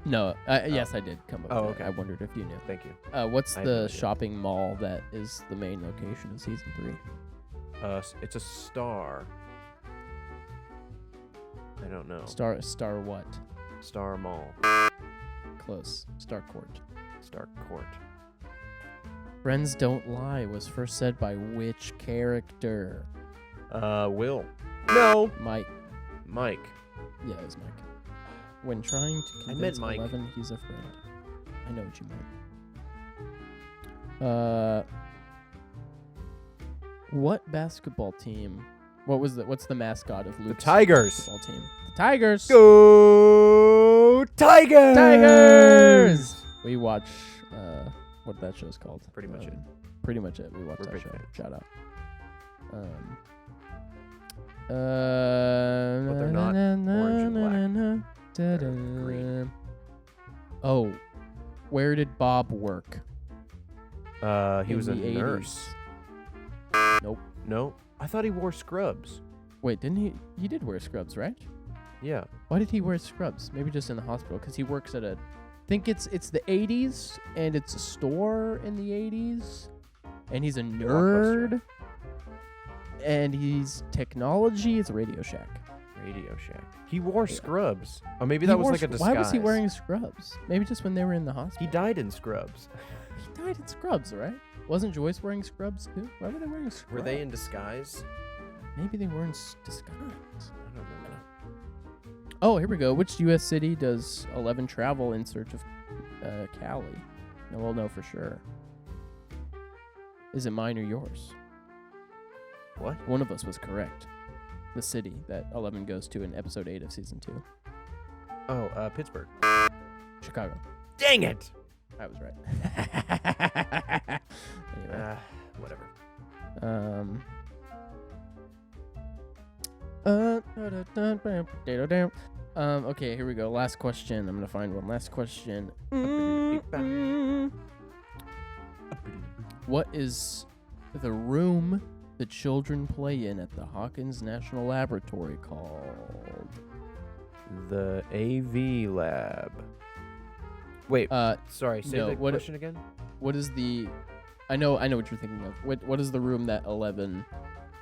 No. Yes, I did come up with okay. it. I wondered if you knew. Thank you. What's the shopping mall that is the main location of season 3? It's a star. I don't know. Star what? Star Mall. Close. Star Court. Star Court. Friends Don't Lie was first said by which character? Will. No. Mike. Yeah, it was Mike. When trying to convince Mike. 11 he's a friend. I know what you meant. What basketball team? What's the mascot of Luke's Tigers. basketball team? The Tigers. Go Tigers! Tigers! We watch what that show's called. Pretty much it. Pretty much it. We watch We're that big show. fans. Shout out. But they're not orange and black. They're green. Oh, where did Bob work? He in was a the 80s? nurse. Nope. No, I thought he wore scrubs. Wait, didn't he? He did wear scrubs, right? Yeah. Why did he wear scrubs? Maybe just in the hospital, because he works at I think it's the 80s, and it's a store in the 80s, and he's a nerd, and he's technology. It's a Radio Shack. Radio Shack. He wore scrubs. Or maybe that was like a disguise. Why was he wearing scrubs? Maybe just when they were in the hospital. He died in scrubs. He died in scrubs, right? Wasn't Joyce wearing scrubs too? Why were they wearing scrubs? Were they in disguise? Maybe they were in disguise. I don't remember. Oh, here we go. Which U.S. city does 11 travel in search of Callie? No, we'll know for sure. Is it mine or yours? What? One of us was correct. The city that 11 goes to in episode 8 of season 2. Oh, Pittsburgh. Chicago. Dang it! I was right. Anyway. Whatever. Okay, here we go. Last question. I'm gonna find one. Last question. What is the room the children play in at the Hawkins National Laboratory called? The AV lab. Wait. Sorry. Say no, the question again. What is the? I know what you're thinking of. What is the room that 11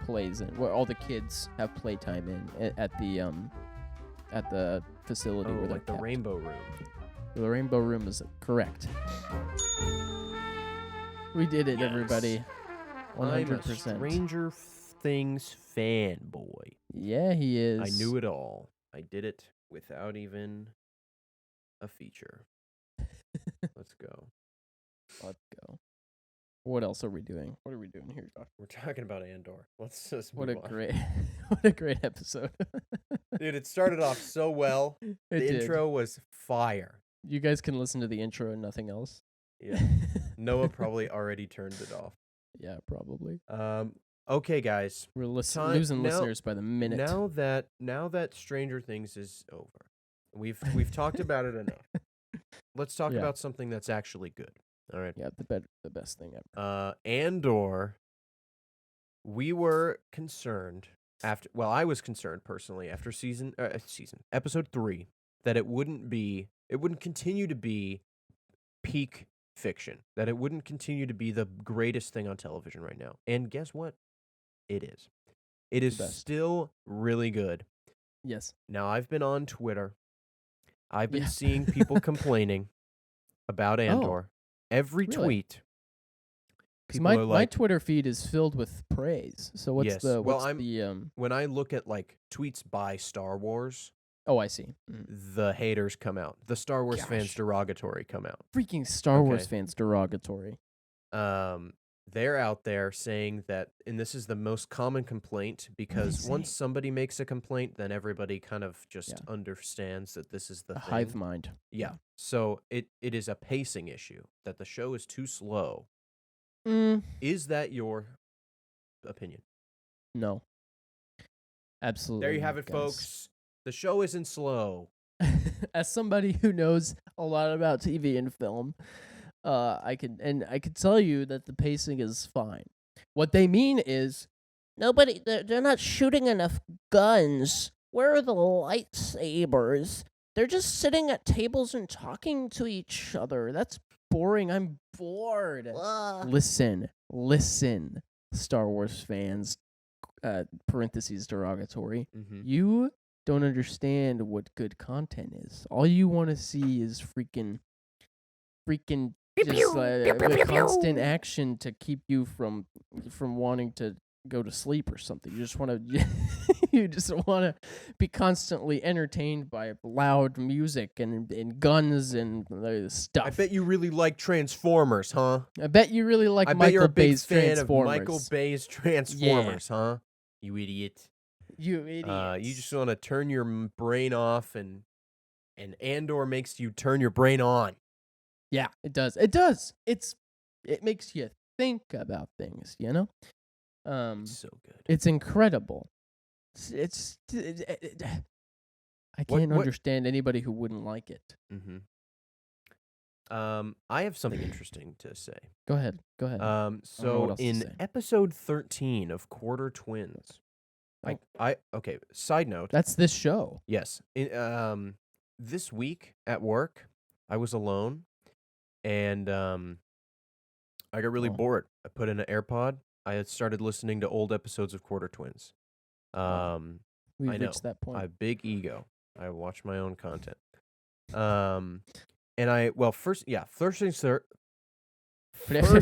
plays in? Where all the kids have playtime in at the facility where they're like the kept. Rainbow Room. The Rainbow Room is correct. We did it, Yes. everybody. 100%. I'm a Stranger Things fanboy. Yeah, he is. I knew it all. I did it without even a feature. Let's go. Let's go. What else are we doing? What are we doing here, Josh? We're talking about Andor. Let's just What move a on. what a great episode. Dude, it started off so well. It The did. intro was fire. You guys can listen to the intro and nothing else. Yeah. Noah probably already turned it off. Yeah, probably. Okay, guys. We're Time- losing now- listeners by the minute. Now that Stranger Things is over, we've talked about it enough. Let's talk Yeah. about something that's actually good. All right. Yeah, the best thing ever. Andor. We were concerned after. Well, I was concerned personally after episode 3 that it wouldn't continue to be peak fiction. That it wouldn't continue to be the greatest thing on television right now. And guess what? It is. It is best. still really good. Yes. Now, I've been on Twitter. I've been Yeah. seeing people complaining about Andor. Every Really? tweet 'Cause People are my like, Twitter feed is filled with praise. So what's yes. the Well, what's the when I look at like tweets by Star Wars, Oh, I see. the haters come out. The Star Wars fans Gosh. derogatory come out. Freaking Star Wars Okay. fans derogatory. They're out there saying that, and this is the most common complaint, because once say? somebody makes a complaint, then everybody kind of just Yeah. understands that this is the A thing. hive mind. Yeah. So it is a pacing issue, that the show is too slow. Mm, Is that your opinion? no. Absolutely There you not, have it, guys. folks. The show isn't slow. As somebody who knows a lot about TV and film, I could tell you that the pacing is fine. What they mean is they're not shooting enough guns. Where are the lightsabers? They're just sitting at tables and talking to each other. That's boring. I'm bored. Listen, Star Wars fans, parentheses derogatory. Mm-hmm. You don't understand what good content is. All you want to see is freaking just constant action to keep you from wanting to go to sleep or something. You just want to you just want to be constantly entertained by loud music and guns and stuff. I bet you really like Transformers, huh? I bet you really like I bet Michael you're a big Bay's fan Transformers. of Michael Bay's Transformers, huh? You idiot. You idiot. You just want to turn your brain off, and Andor makes you turn your brain on. Yeah, it does. It does. It makes you think about things, you know? So good. It's incredible. I can't understand anybody who wouldn't like it. Mm-hmm. I have something interesting to say. Go ahead. So in episode 13 of Quarter Twins, okay, side note. That's this show. Yes. This week at work, I was alone, and I got really bored. I put in an AirPod. I had started listening to old episodes of Quarter Twins. We've I know. reached that point. I have big ego. I watch my own content. And first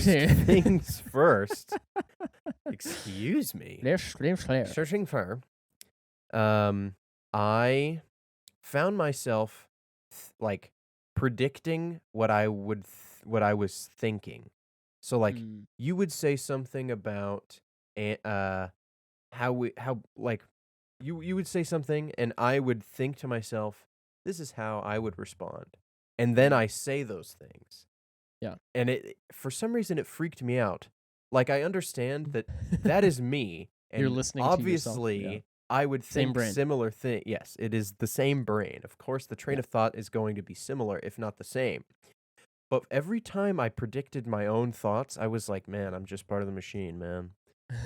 things first. Excuse me. Searching for. I found myself like predicting what I was thinking. So like you would say something about you would say something, and I would think to myself, this is how I would respond. And then I say those things. Yeah. And it, for some reason, it freaked me out. Like, I understand that is me. And you're listening obviously, to yourself. Yeah. I would think brain. similar thing. Yes, it is the same brain. Of course, the train of thought is going to be similar, if not the same. But every time I predicted my own thoughts, I was like, man, I'm just part of the machine, man.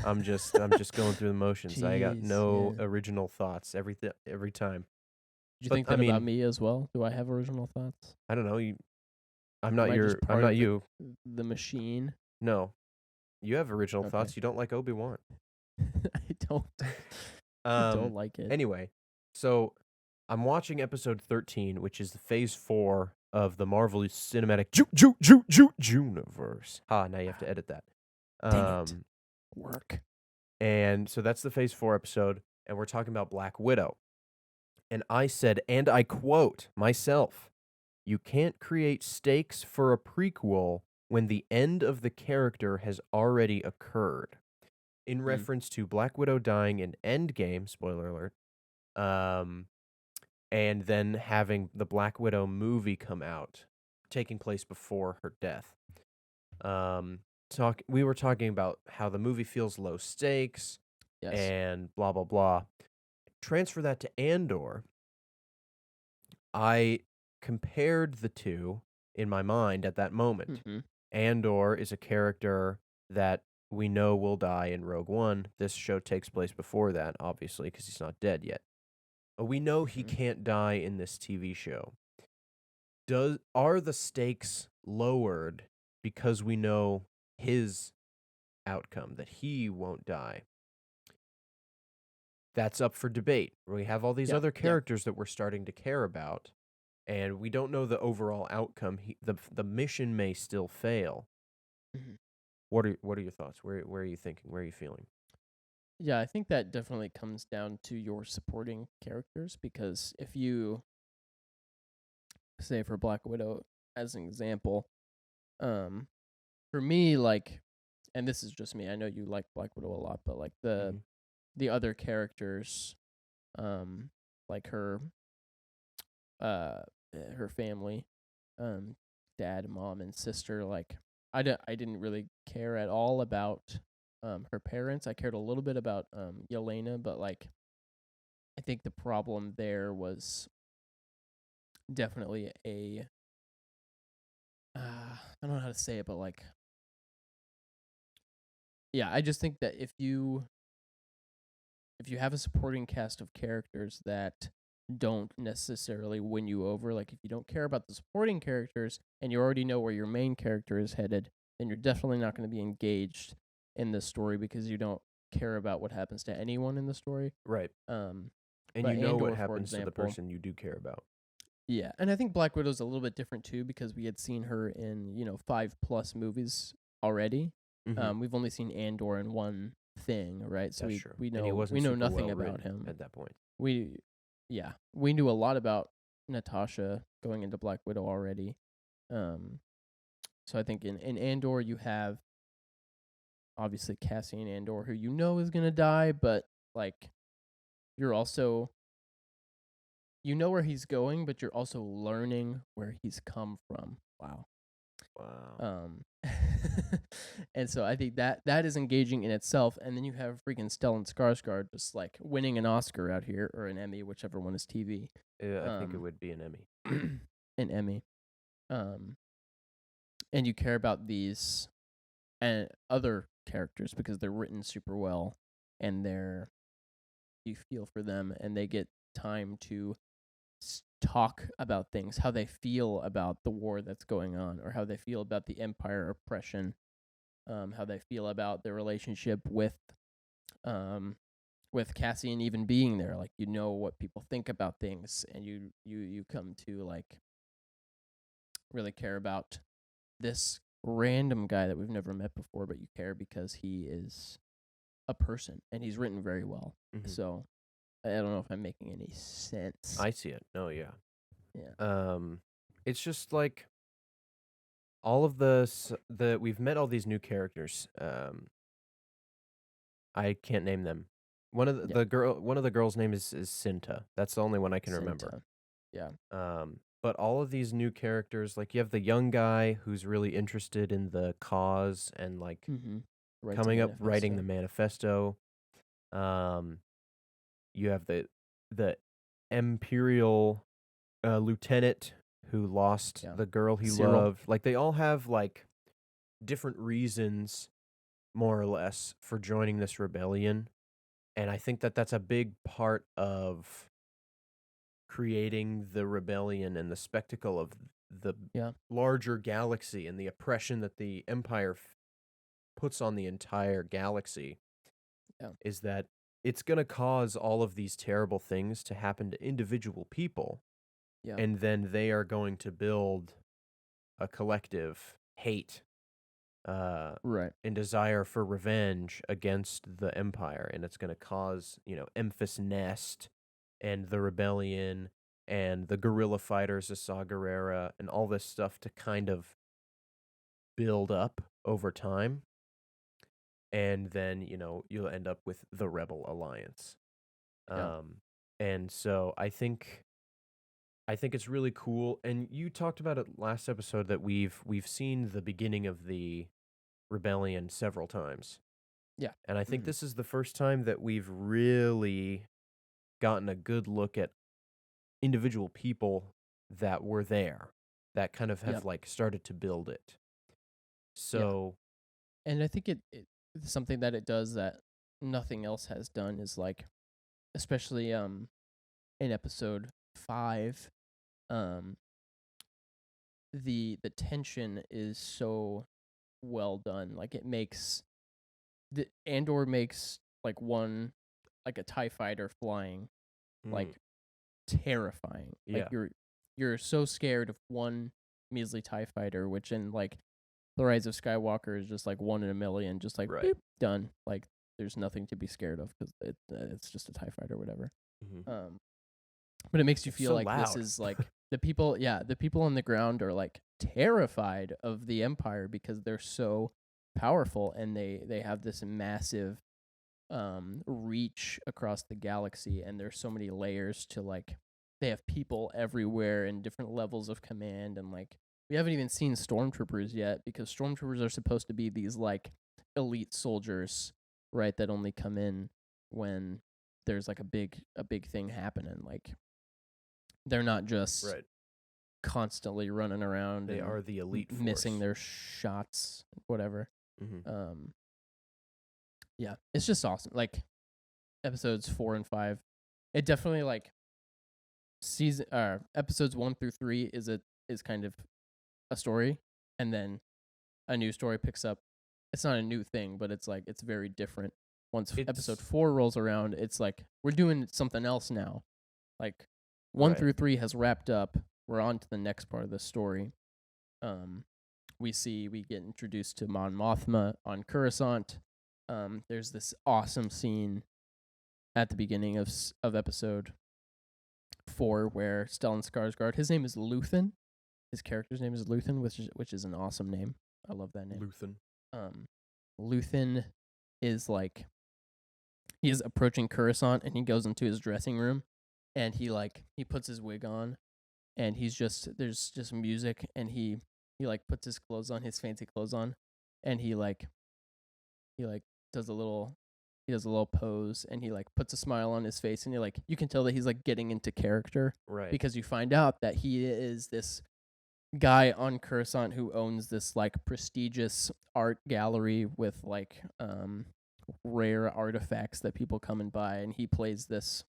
I'm just going through the motions. I got no original thoughts every time. Do you think that about me as well? Do I have original thoughts? I don't know. I'm not you. The machine. No, you have original thoughts. You don't like Obi-Wan. I don't. I don't like it. Anyway, so I'm watching episode 13, which is the phase 4 of the Marvel Cinematic Universe. Now you have to edit that. Dang it. Work. And so that's the phase 4 episode, and we're talking about Black Widow. And I said, and I quote myself, "You can't create stakes for a prequel when the end of the character has already occurred." In reference to Black Widow dying in Endgame, spoiler alert, and then having the Black Widow movie come out, taking place before her death. We were talking about how the movie feels low stakes, and blah, blah, blah. Transfer that to Andor. I compared the two in my mind at that moment. Andor is a character that we know will die in Rogue One. This show takes place before that, obviously, because he's not dead yet. But we know he can't die in this TV show. Are the stakes lowered because we know his outcome, that he won't die? That's up for debate. We have all these other characters that we're starting to care about, and we don't know the overall outcome. The mission may still fail. What are your thoughts? Where are you thinking? Where are you feeling? Yeah, I think that definitely comes down to your supporting characters because if you say for Black Widow as an example, um, for me, like, and this is just me. I know you like Black Widow a lot, but like Hmm. the other characters, um, like uh, her family, um, dad, mom, and sister. Like, I didn't really care at all about her parents. I cared a little bit about Yelena, but like, I think the problem there was definitely a I don't know how to say it, but like, yeah, I just think that if you have a supporting cast of characters that don't necessarily win you over, like if you don't care about the supporting characters and you already know where your main character is headed, then you're definitely not going to be engaged in the story because you don't care about what happens to anyone in the story. Right. Um, And but you know what Andor, for happens to the example, person you do care about. yeah, and I think Black Widow's a little bit different too because we had seen her in 5+ movies already. Hmm. We've only seen Andor in one thing, right? So That's we true. we And he know we wasn't know super nothing well about written him. at that point. We yeah, we knew a lot about Natasha going into Black Widow already. Um, so I think in Andor you have obviously Cassian Andor, who you know is gonna die, but like you're also you know where he's going, but you're also learning where he's come from. Wow. Wow. Um, and so I think that is engaging in itself. And then you have freaking Stellan Skarsgård just like winning an Oscar out here or an Emmy, whichever one is TV. I think it Um, would be an Emmy. an Emmy. Um, and you care about these and other characters because they're written super well, and you feel for them, and they get time to talk about things, how they feel about the war that's going on, or how they feel about the Empire oppression, how they feel about their relationship um, with Cassian even being there. Like what people think about things, and you come to like really care about this random guy that we've never met before, but you care because he is a person and he's written very well. Hmm. So I don't know if I'm making any sense. I see it. No, yeah. Yeah. Um, it's just like all of the we've met all these new characters. I can't name them. Yeah. One of the girls' name is Cinta. That's the only one I can remember. Cinta. Yeah. But all of these new characters, like you have the young guy who's really interested in the cause and like Mm-hmm. Writes a coming up writing the manifesto. manifesto. Um, you have the Imperial lieutenant who lost Yeah. the girl he Cyril. loved. Like they all have like different reasons, more or less, for joining this rebellion, and I think that that's a big part of creating the rebellion and the spectacle of the Yeah. larger galaxy and the oppression that the Empire puts on the entire galaxy Yeah. is that it's going to cause all of these terrible things to happen to individual people, Yeah. and then they are going to build a collective hate uh, Right. and desire for revenge against the Empire, and it's going to cause Emphas Nest and the rebellion and the guerrilla fighters of Saw Gerrera and all this stuff to kind of build up over time, and then you'll end up with the Rebel Alliance. Yeah. Um, and so I think it's really cool. And you talked about it last episode that we've seen the beginning of the rebellion several times. Yeah. And I think Mm-hmm. this is the first time that we've really gotten a good look at individual people that were there that kind of Yeah. have like started to build it. Yeah. So, And I think it's something that it does that nothing else has done is like, especially in episode 5, um the tension is so well done. Like it makes the Andor makes like one like a TIE fighter flying mm, like terrifying. Like yeah. you're so scared of one measly TIE fighter, which in like The Rise of Skywalker is just like 1 in a million, just like Right. boop, done. Like there's nothing to be scared of because it's just a TIE fighter or whatever. Mm-hmm. But it makes you It's feel so like this loud. is like the people on the ground are like terrified of the Empire because they're so powerful and they have this massive reach across the galaxy, and there's so many layers to like they have people everywhere and different levels of command, and like we haven't even seen stormtroopers yet because stormtroopers are supposed to be these like elite soldiers, right, that only come in when there's like a big thing happening. Like they're not just Right. constantly running around They and are the elite force. missing their shots, whatever. Mm-hmm. Yeah, it's just awesome. Like episodes 4 and 5, it definitely like episodes 1 through 3 is kind of a story, and then a new story picks up. It's not a new thing, but it's like it's very different. Once episode 4 rolls around, it's like we're doing something else now. Like 1 Right. through 3 has wrapped up. We're on to the next part of the story. We get introduced to Mon Mothma on Coruscant. There's this awesome scene at the beginning of episode 4 where Stellan Skarsgård, his name is Luthen. His character's name is Luthen, which is an awesome name. I love that name. Luthen is like he is approaching Coruscant, and he goes into his dressing room, and he puts his wig on, and there's just music, and he like puts his clothes on, his fancy clothes on, and he does a little pose, and he like puts a smile on his face, and you can tell that he's like getting into character, Right. because you find out that he is this guy on Coruscant who owns this like prestigious art gallery with like rare artifacts that people come and buy, and he plays this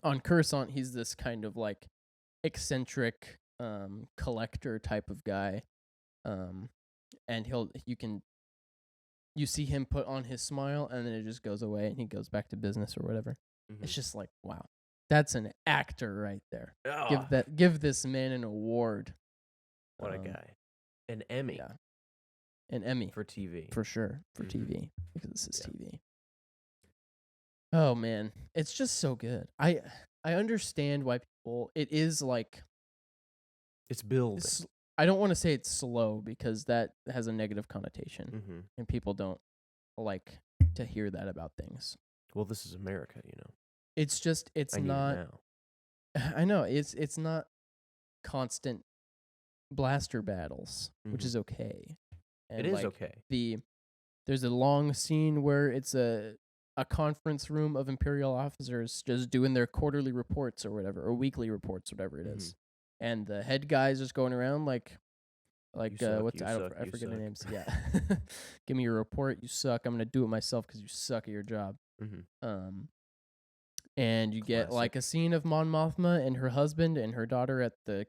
on Coruscant. He's this kind of like eccentric collector type of guy, and you see him put on his smile, and then it just goes away, and he goes back to business or whatever. Mm-hmm. It's just like, wow, that's an actor right there. Oh, Give this man an award. what a guy. An Emmy. Yeah. An Emmy. For TV. For sure. For Mhm. TV. Because this is TV. Oh man. It's just so good. I understand why people, it is like, It's building. I don't want to say it's slow because that has a negative connotation, Mm-hmm. and people don't like to hear that about things. Well, this is America, you know. It's just I need not. it now. I know it's not constant blaster battles, which is okay. And It is like, okay. There's a long scene where it's a conference room of Imperial officers just doing their quarterly reports or whatever, or weekly reports, whatever it is. And the head guy's just going around like I forget their names. Yeah. Give me your report. You suck. I'm going to do it myself because you suck at your job. Mm-hmm. And you get like a scene of Mon Mothma and her husband and her daughter at the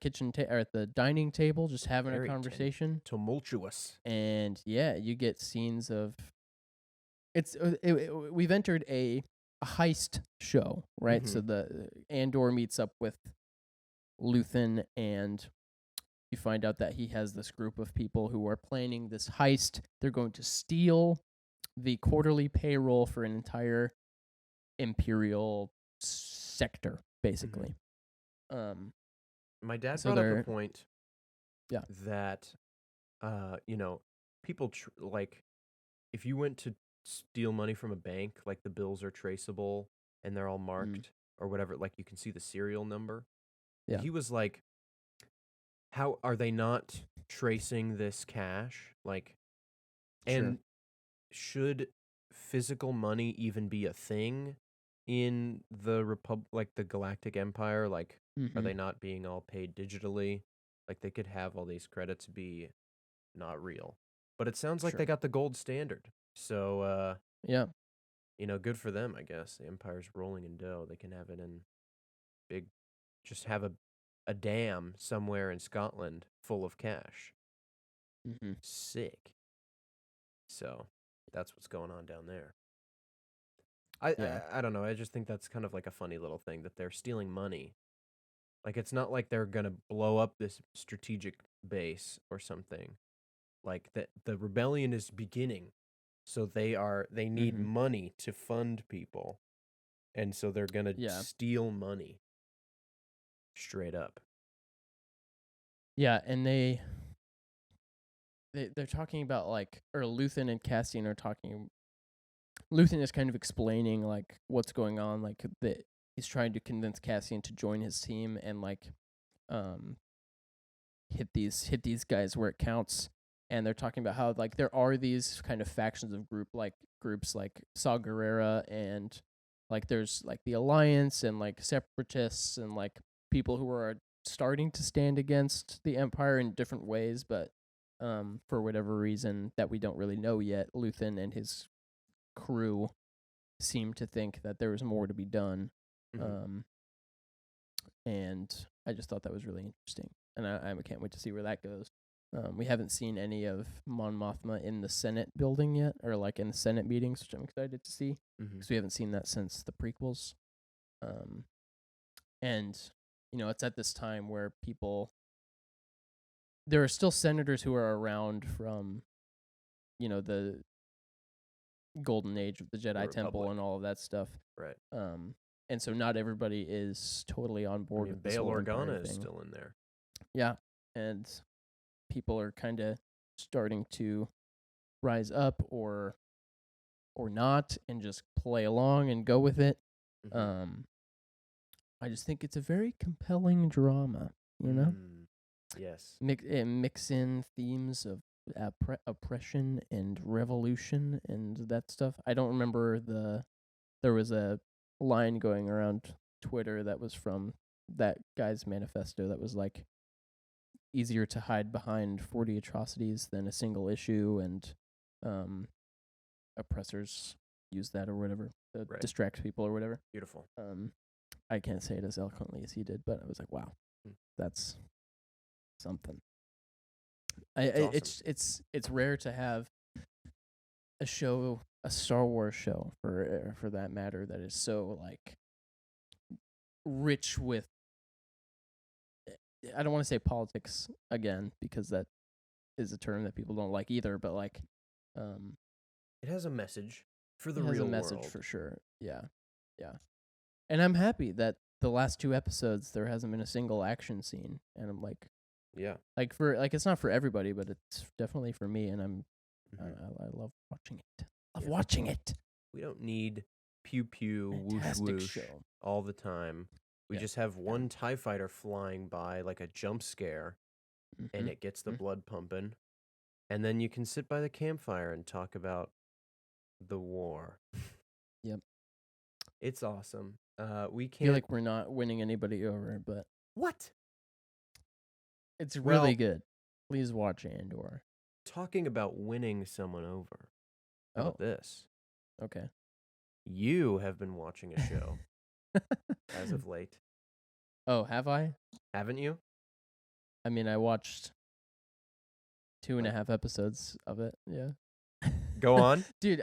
or at the dining table, just having a conversation. Tumultuous. And yeah, you get scenes of we've entered a heist show, right? Mm-hmm. So the Andor meets up with Luthen, and you find out that he has this group of people who are planning this heist. They're going to steal the quarterly payroll for an entire Imperial sector, basically. My dad brought up a point that people like if you went to steal money from a bank, like the bills are traceable and they're all marked or whatever, like you can see the serial number. Yeah. He was like, how are they not tracing this cash? Like, and should physical money even be a thing in the like the Galactic Empire? Like, are they not being all paid digitally? Like, they could have all these credits be not real. But it sounds like they got the gold standard. So, yeah, good for them, I guess. The Empire's rolling in dough. They can have it in just have a dam somewhere in Scotland full of cash. Sick. So, that's what's going on down there. I don't know. I just think that's kind of like a funny little thing that they're stealing money. Like, it's not like they're going to blow up this strategic base or something. like that the rebellion is beginning. So they need Mhm. money to fund people. And so they're going to Yeah. steal money straight up. Yeah, and they're talking about like, or Luthen and Cassian are talking. Luthen is kind of explaining like what's going on, like that he's trying to convince Cassian to join his team and like um hit these guys where it counts. And they're talking about how like there are these kind of factions of groups like Saw Gerrera, and like there's like the Alliance and like separatists and like people who are starting to stand against the Empire in different ways, but for whatever reason that we don't really know yet, Luthen and his crew seem to think that there was more to be done. Mhm. And I just thought that was really interesting, and I can't wait to see where that goes. We haven't seen any of Mon Mothma in the Senate building yet, or like in the Senate meetings, which I'm excited to see Mhm. because we haven't seen that since the prequels. And it's at this time where there are still senators who are around from, the golden age of the Jedi Temple Republic. and all of that stuff. Right. And so not everybody is totally on I board mean, with this Bail whole Empire Organa is thing. still in there. Yeah, and people are kind of starting to rise up or not and just play along and go with it. Mhm. I just think it's a very compelling drama, Yes. mix in themes of oppression and revolution and that stuff. I don't remember there was a line going around Twitter that was from that guy's manifesto that was like, easier to hide behind 40 atrocities than a single issue, and oppressors use that or whatever to Right. distract people or whatever. Beautiful. I can't say it as eloquently as he did, but I was like, wow, Mm. that's something. It's awesome. It's rare to have a Star Wars show for that matter, that is so like rich with, I don't want to say politics again because that is a term that people don't like either, but like It has a message for the it has a real message world. for sure. Yeah. Yeah. And I'm happy that the last two episodes there hasn't been a single action scene, and I'm like, Yeah. for like, it's not for everybody, but it's definitely for me, and Mhm. I love watching it. Love Yeah. watching it. We don't need pew pew whoosh Fantastic whoosh show. all the time. We Yeah. just have Yeah. one TIE fighter flying by like a jump scare, and Mm-hmm. it gets the blood pumping. And then you can sit by the campfire and talk about the war. Yep. It's awesome. We I feel can't. like we're not winning anybody over, but What? it's really Well, good. Please watch Andor. talking about winning someone over. How Oh, about this? okay. You have been watching a show as of late, Oh, have I? haven't you? I mean, I watched 2.5 Like, episodes of it. Yeah. go on. Dude,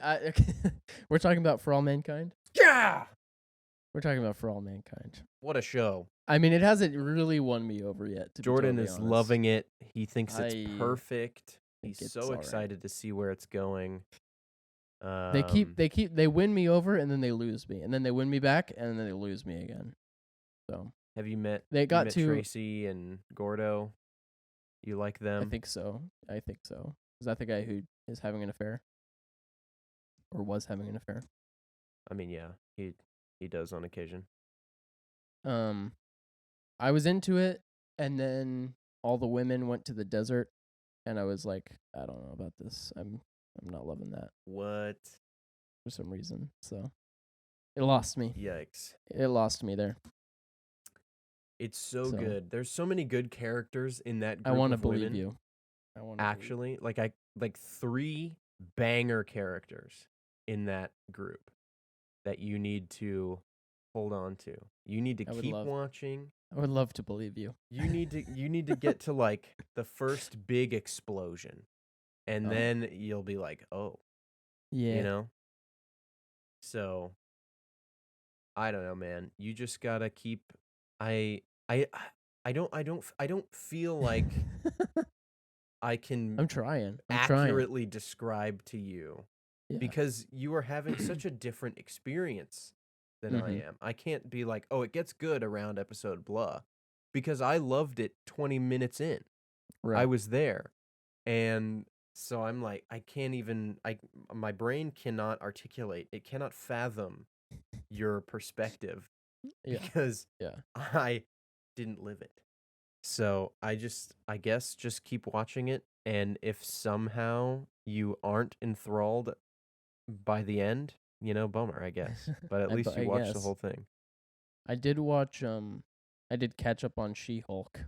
we're talking about For All Mankind. Yeah. We're talking about For All Mankind. What a show. I mean, it hasn't really won me over yet, to be Jordan totally is honest. loving it. He thinks it's I perfect. think He's it's so all right. excited to see where it's going. They win me over and then they lose me, and then they win me back and then they lose me again. So Have you met they got to. Tracy and Gordo? You like them? I think so. Is that the guy who is having an affair, or was having an affair? I mean, yeah, he does on occasion. I was into it, and then all the women went to the desert, and I was like, I don't know about this. I'm not loving that What? for some reason. So it lost me. Yikes. It lost me there. It's so So, good. There's so many good characters in that I group want to of believe women. you. I want Actually, like 3 banger characters in that group that you need to hold on to. You need to keep watching. I would love to believe you. You need to get to like the first big explosion, and then you'll be like, "Oh." Yeah. You know? So I don't know, man. You just got to keep I I I don't feel like I can I'm trying. accurately describe to you Yeah. because you are having such a different experience than I Mm-hmm. am. I can't be like, oh, it gets good around episode blah, because I loved it 20 minutes in. I Right. was there. And so I'm like, I can't even, my brain cannot articulate, it cannot fathom your perspective Yeah. because Yeah. I didn't live it. So I guess just keep watching it. And if somehow you aren't enthralled by the end, bummer, I guess. But at least you I watched the guess whole thing. I did watch. I did catch up on She-Hulk.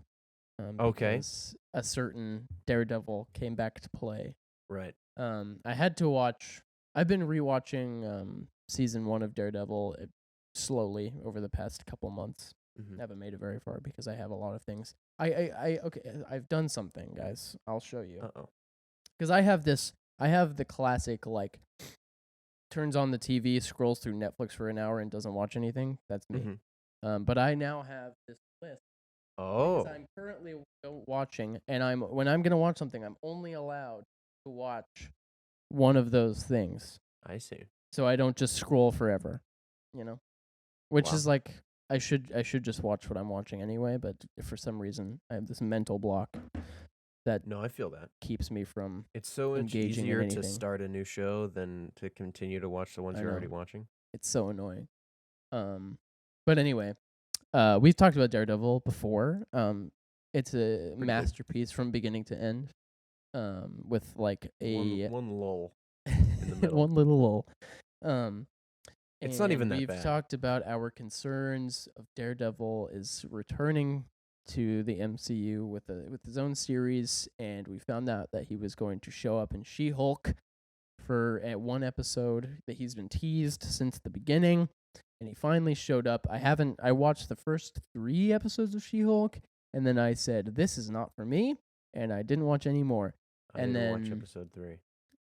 Okay. Because a certain Daredevil came back to play. Right. I had to watch. I've been rewatching season 1 of Daredevil slowly over the past couple months. Mm-hmm. I haven't made it very far because I have a lot of things. Okay. I've done something, guys. I'll show you. Uh-oh. Because I have this. I have the classic turns on the TV, scrolls through Netflix for an hour, and doesn't watch anything. That's me. Mm-hmm. But I now have this list. Things Oh, I'm currently watching, and when I'm gonna watch something, I'm only allowed to watch one of those things, I see. so I don't just scroll forever, you know. Which Wow. is like I should just watch what I'm watching anyway, but for some reason I have this mental block that No, I feel that. keeps me from. It's so much Engaging in easier to anything. start a new show than to continue to watch the ones I you're already know. watching. It's so annoying. But anyway, we've talked about Daredevil before. It's a Pretty good. masterpiece from beginning to end. With like a One lull in the middle. one little lull. It's not even that we've bad. talked about our concerns of Daredevil is returning to the MCU with his own series, and we found out that he was going to show up in She-Hulk for one episode that he's been teased since the beginning, and he finally showed up. I watched the first 3 episodes of She-Hulk, and then I said, this is not for me, and I didn't watch any more. I didn't watch episode 3.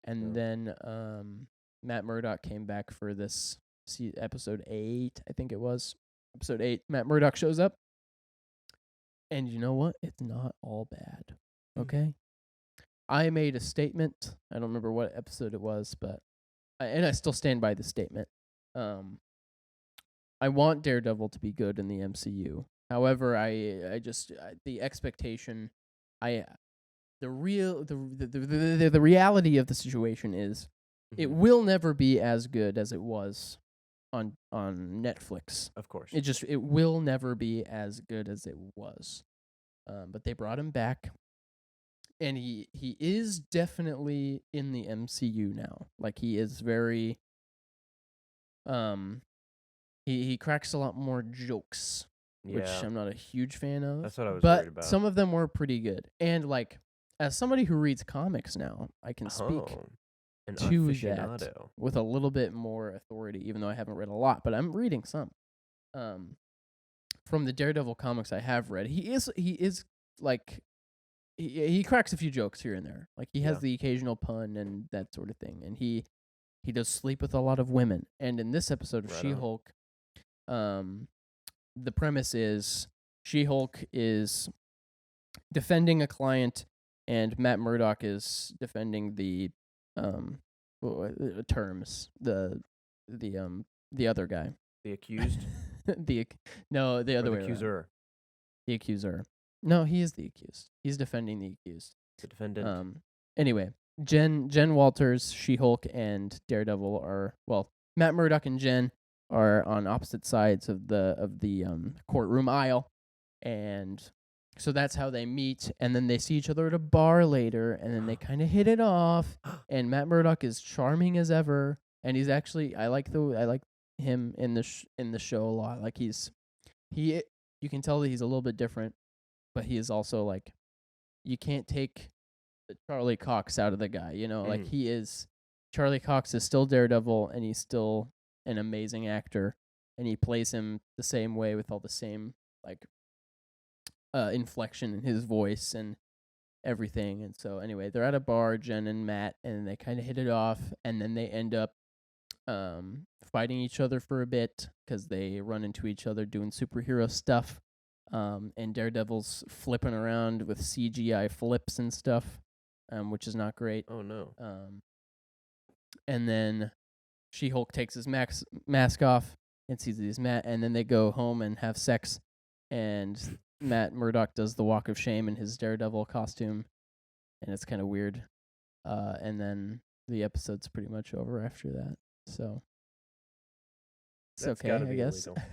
And No. then Matt Murdock came back for this episode 8, I think it was. Episode 8, Matt Murdock shows up. And you know what? It's not all bad. Okay? I made a statement. I don't remember what episode it was, but and I still stand by the statement. I want Daredevil to be good in the MCU. However, the expectation, the reality of the situation is it will never be as good as it was on Netflix. Of course. It will never be as good as it was. But they brought him back, and he is definitely in the MCU now. Like, he is very he cracks a lot more jokes, which I'm not a huge fan of. That's what I was but worried about. Some of them were pretty good. And like, as somebody who reads comics now, I can speak an to aficionado. that with a little bit more authority, even though I haven't read a lot, but I'm reading some. From the Daredevil comics I have read, he is like he cracks a few jokes here and there. Like, he has the occasional pun and that sort of thing, and he does sleep with a lot of women. And in this episode of She-Hulk, the premise is She-Hulk is defending a client, and Matt Murdock is defending the terms the other guy, The accused. the other way accuser. around. The accuser. No, he is the accused. He's defending the accused. The defendant. Anyway, Jen Walters, She-Hulk, and Daredevil are, well, Matt Murdock and Jen are on opposite sides of the courtroom aisle, and so that's how they meet. And then they see each other at a bar later, and then they kind of hit it off. And Matt Murdock is charming as ever, and he's actually I like him in the show a lot. Like, you can tell that he's a little bit different, but he is also like, you can't take the Charlie Cox out of the guy, like, he is. Charlie Cox is still Daredevil, and he's still an amazing actor, and he plays him the same way with all the same like inflection in his voice and everything. And so anyway, they're at a bar, Jen and Matt, and they kind of hit it off, and then they end up fighting each other for a bit because they run into each other doing superhero stuff. and Daredevil's flipping around with CGI flips and stuff, which is not great. Oh no. And then She-Hulk takes his mask off and sees that he's Matt, and then they go home and have sex, and Matt Murdock does the walk of shame in his Daredevil costume, and it's kind of weird. And then the episode's pretty much over after that. So it's That's okay, gotta I be guess. illegal.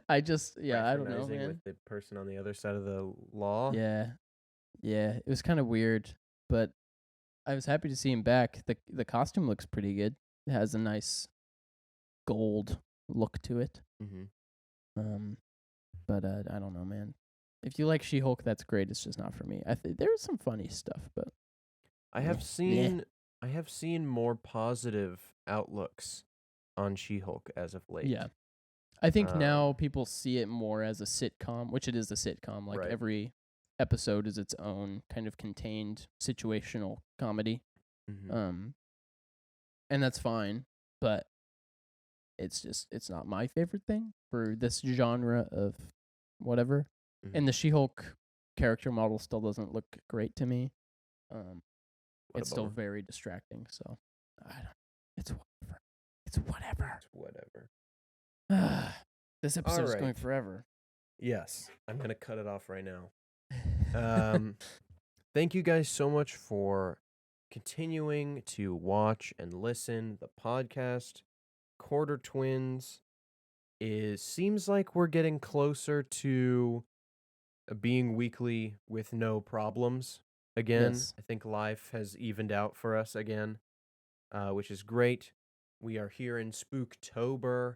I don't know, Fraternizing man. with the person on the other side of the law. Yeah, it was kind of weird, but I was happy to see him back. The costume looks pretty good. It has a nice gold look to it. Mm-hmm. But I don't know, man. If you like She-Hulk, that's great. It's just not for me. There's some funny stuff, but I have seen more positive outlooks on She-Hulk as of late. yeah. I think now people see it more as a sitcom, which it is a sitcom. Like Right. every episode is its own kind of contained situational comedy. Mm-hmm. And that's fine, but it's not my favorite thing for this genre of whatever. Mm-hmm. And the She-Hulk character model still doesn't look great to me. It's still very distracting, so I don't. It's whatever. It's whatever. This episode is going Alright. forever. Yes, I'm gonna cut it off right now. Thank you guys so much for continuing to watch and listen. The podcast, Quarter Twins, seems like we're getting closer to being weekly with no problems again. Yes. I think life has evened out for us again, which is great. We are here in Spooktober.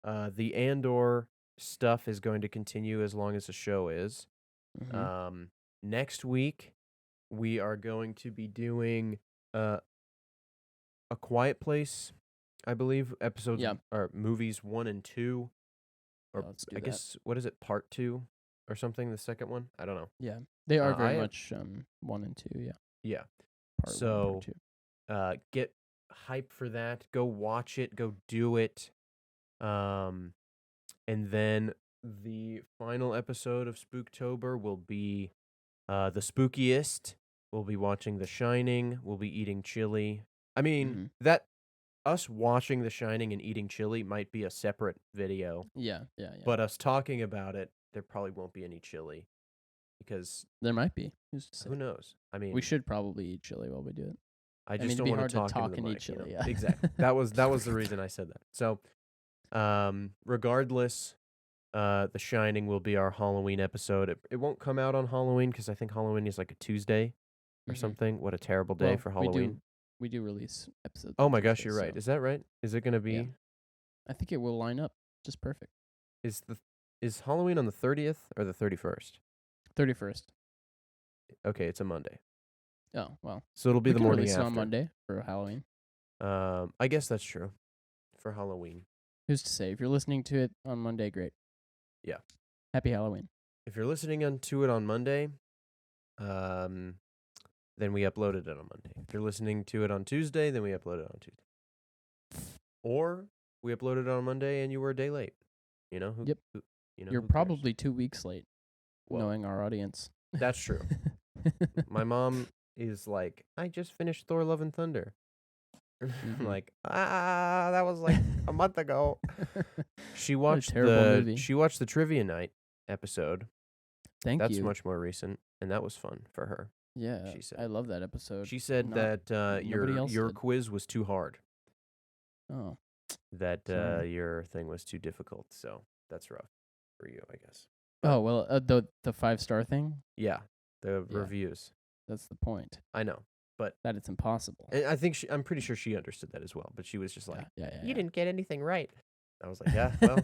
The Andor stuff is going to continue as long as the show is. Next week, we are going to be doing A Quiet Place, I believe, episodes or movies 1 and 2. Or let's do I that. guess, what is it, part 2 or something, the second one? I don't know. Yeah, they are very much 1 and 2, yeah. Yeah. Part 1, part 2. Get hype for that. Go watch it. Go do it. And then the final episode of Spooktober will be the spookiest. We'll be watching The Shining. We'll be eating chili. I mean, that us watching The Shining and eating chili might be a separate video. Yeah. But us talking about it, there probably won't be any chili because there might be. Who knows? I mean, we should probably eat chili while we do it. I just don't want to talk and into the eat mic, chili. you know? Yeah, Exactly. That was the reason I said that. So, regardless, The Shining will be our Halloween episode. It won't come out on Halloween because I think Halloween is like a Tuesday or something. What a terrible day for Halloween. We do release episodes. Oh my gosh, you're right. Is that right? Is it gonna be? Yeah. I think it will line up just perfect. Is Halloween on the 30th or the 31st? 31st. Okay, it's a Monday. Oh well. So it'll be the morning after. after. On Monday for Halloween. I guess that's true. For Halloween. Who's to say? If you're listening to it on Monday, great. Yeah. Happy Halloween. If you're listening to it on Monday, then we uploaded it on Monday. If you're listening to it on Tuesday, then we upload it on Tuesday. Or we uploaded it on Monday and you were a day late. You know? Yep. You're probably 2 weeks late, knowing our audience. That's true. My mom is like, I just finished Thor: Love and Thunder. I'm like, that was like a month ago. She watched the Trivia Night episode. That's much more recent, and that was fun for her. Yeah, she said. I love that episode. She said that your quiz was too hard. Oh. That your thing was too difficult, so that's rough for you, I guess. Oh, well, the 5-star thing? Yeah, the reviews. That's the point. I know, but that it's impossible. And I think I'm pretty sure she understood that as well, but she was just like, you didn't get anything right. I was like, yeah, well.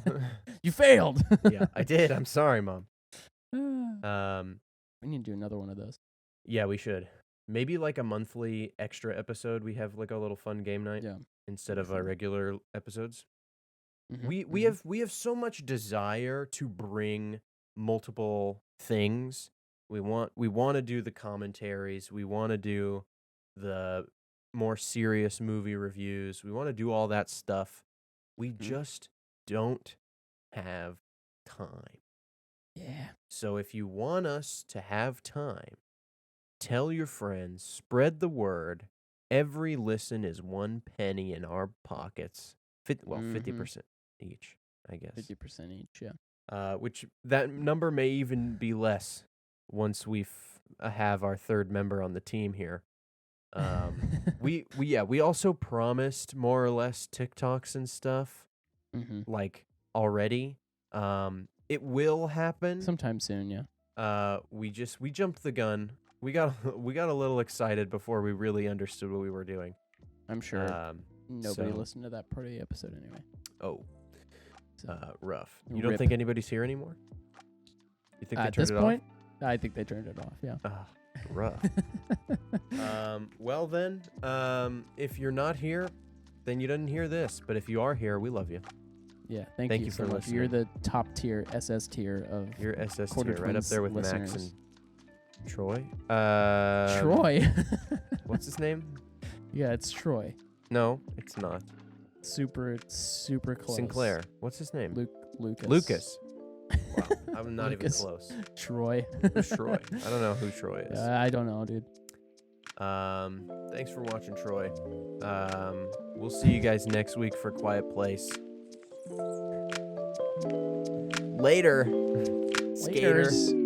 You failed. Yeah, I did. I'm sorry, Mom. We need to do another one of those. Yeah, we should. Maybe like a monthly extra episode. We have like a little fun game night instead of our regular episodes. We have so much desire to bring multiple things. We want to do the commentaries. We want to do the more serious movie reviews. We want to do all that stuff. We just don't have time. Yeah. So if you want us to have time, tell your friends, spread the word. Every listen is 1 penny in our pockets. 50% each, I guess. 50% each, yeah. Which that number may even be less once we have our third member on the team here. We also promised more or less TikToks and stuff like already. It will happen Sometime soon, yeah. we jumped the gun. We got a little excited before we really understood what we were doing. I'm sure nobody so- listened to that part of the episode anyway. Oh, So, rough. You don't rip. think anybody's here anymore? You think they at turned this it point, I think they turned it off, yeah. off? Rough. Well then, if you're not here, then you didn't hear this. But if you are here, we love you. Yeah, thank Thank you you so for much. You're listening. the top tier, SS tier of You're SS Quarter tier, right up Twins there with Max listeners. and Troy. Troy. What's his name? Yeah, it's Troy. No, it's not. Super close. Sinclair. What's his name? Lucas. Lucas. Wow, I'm not even Lucas. close. Troy. Who's Troy? I don't know who Troy is. I don't know, dude. Thanks for watching, Troy. We'll see you guys next week for Quiet Place. Later. Skater. Laters.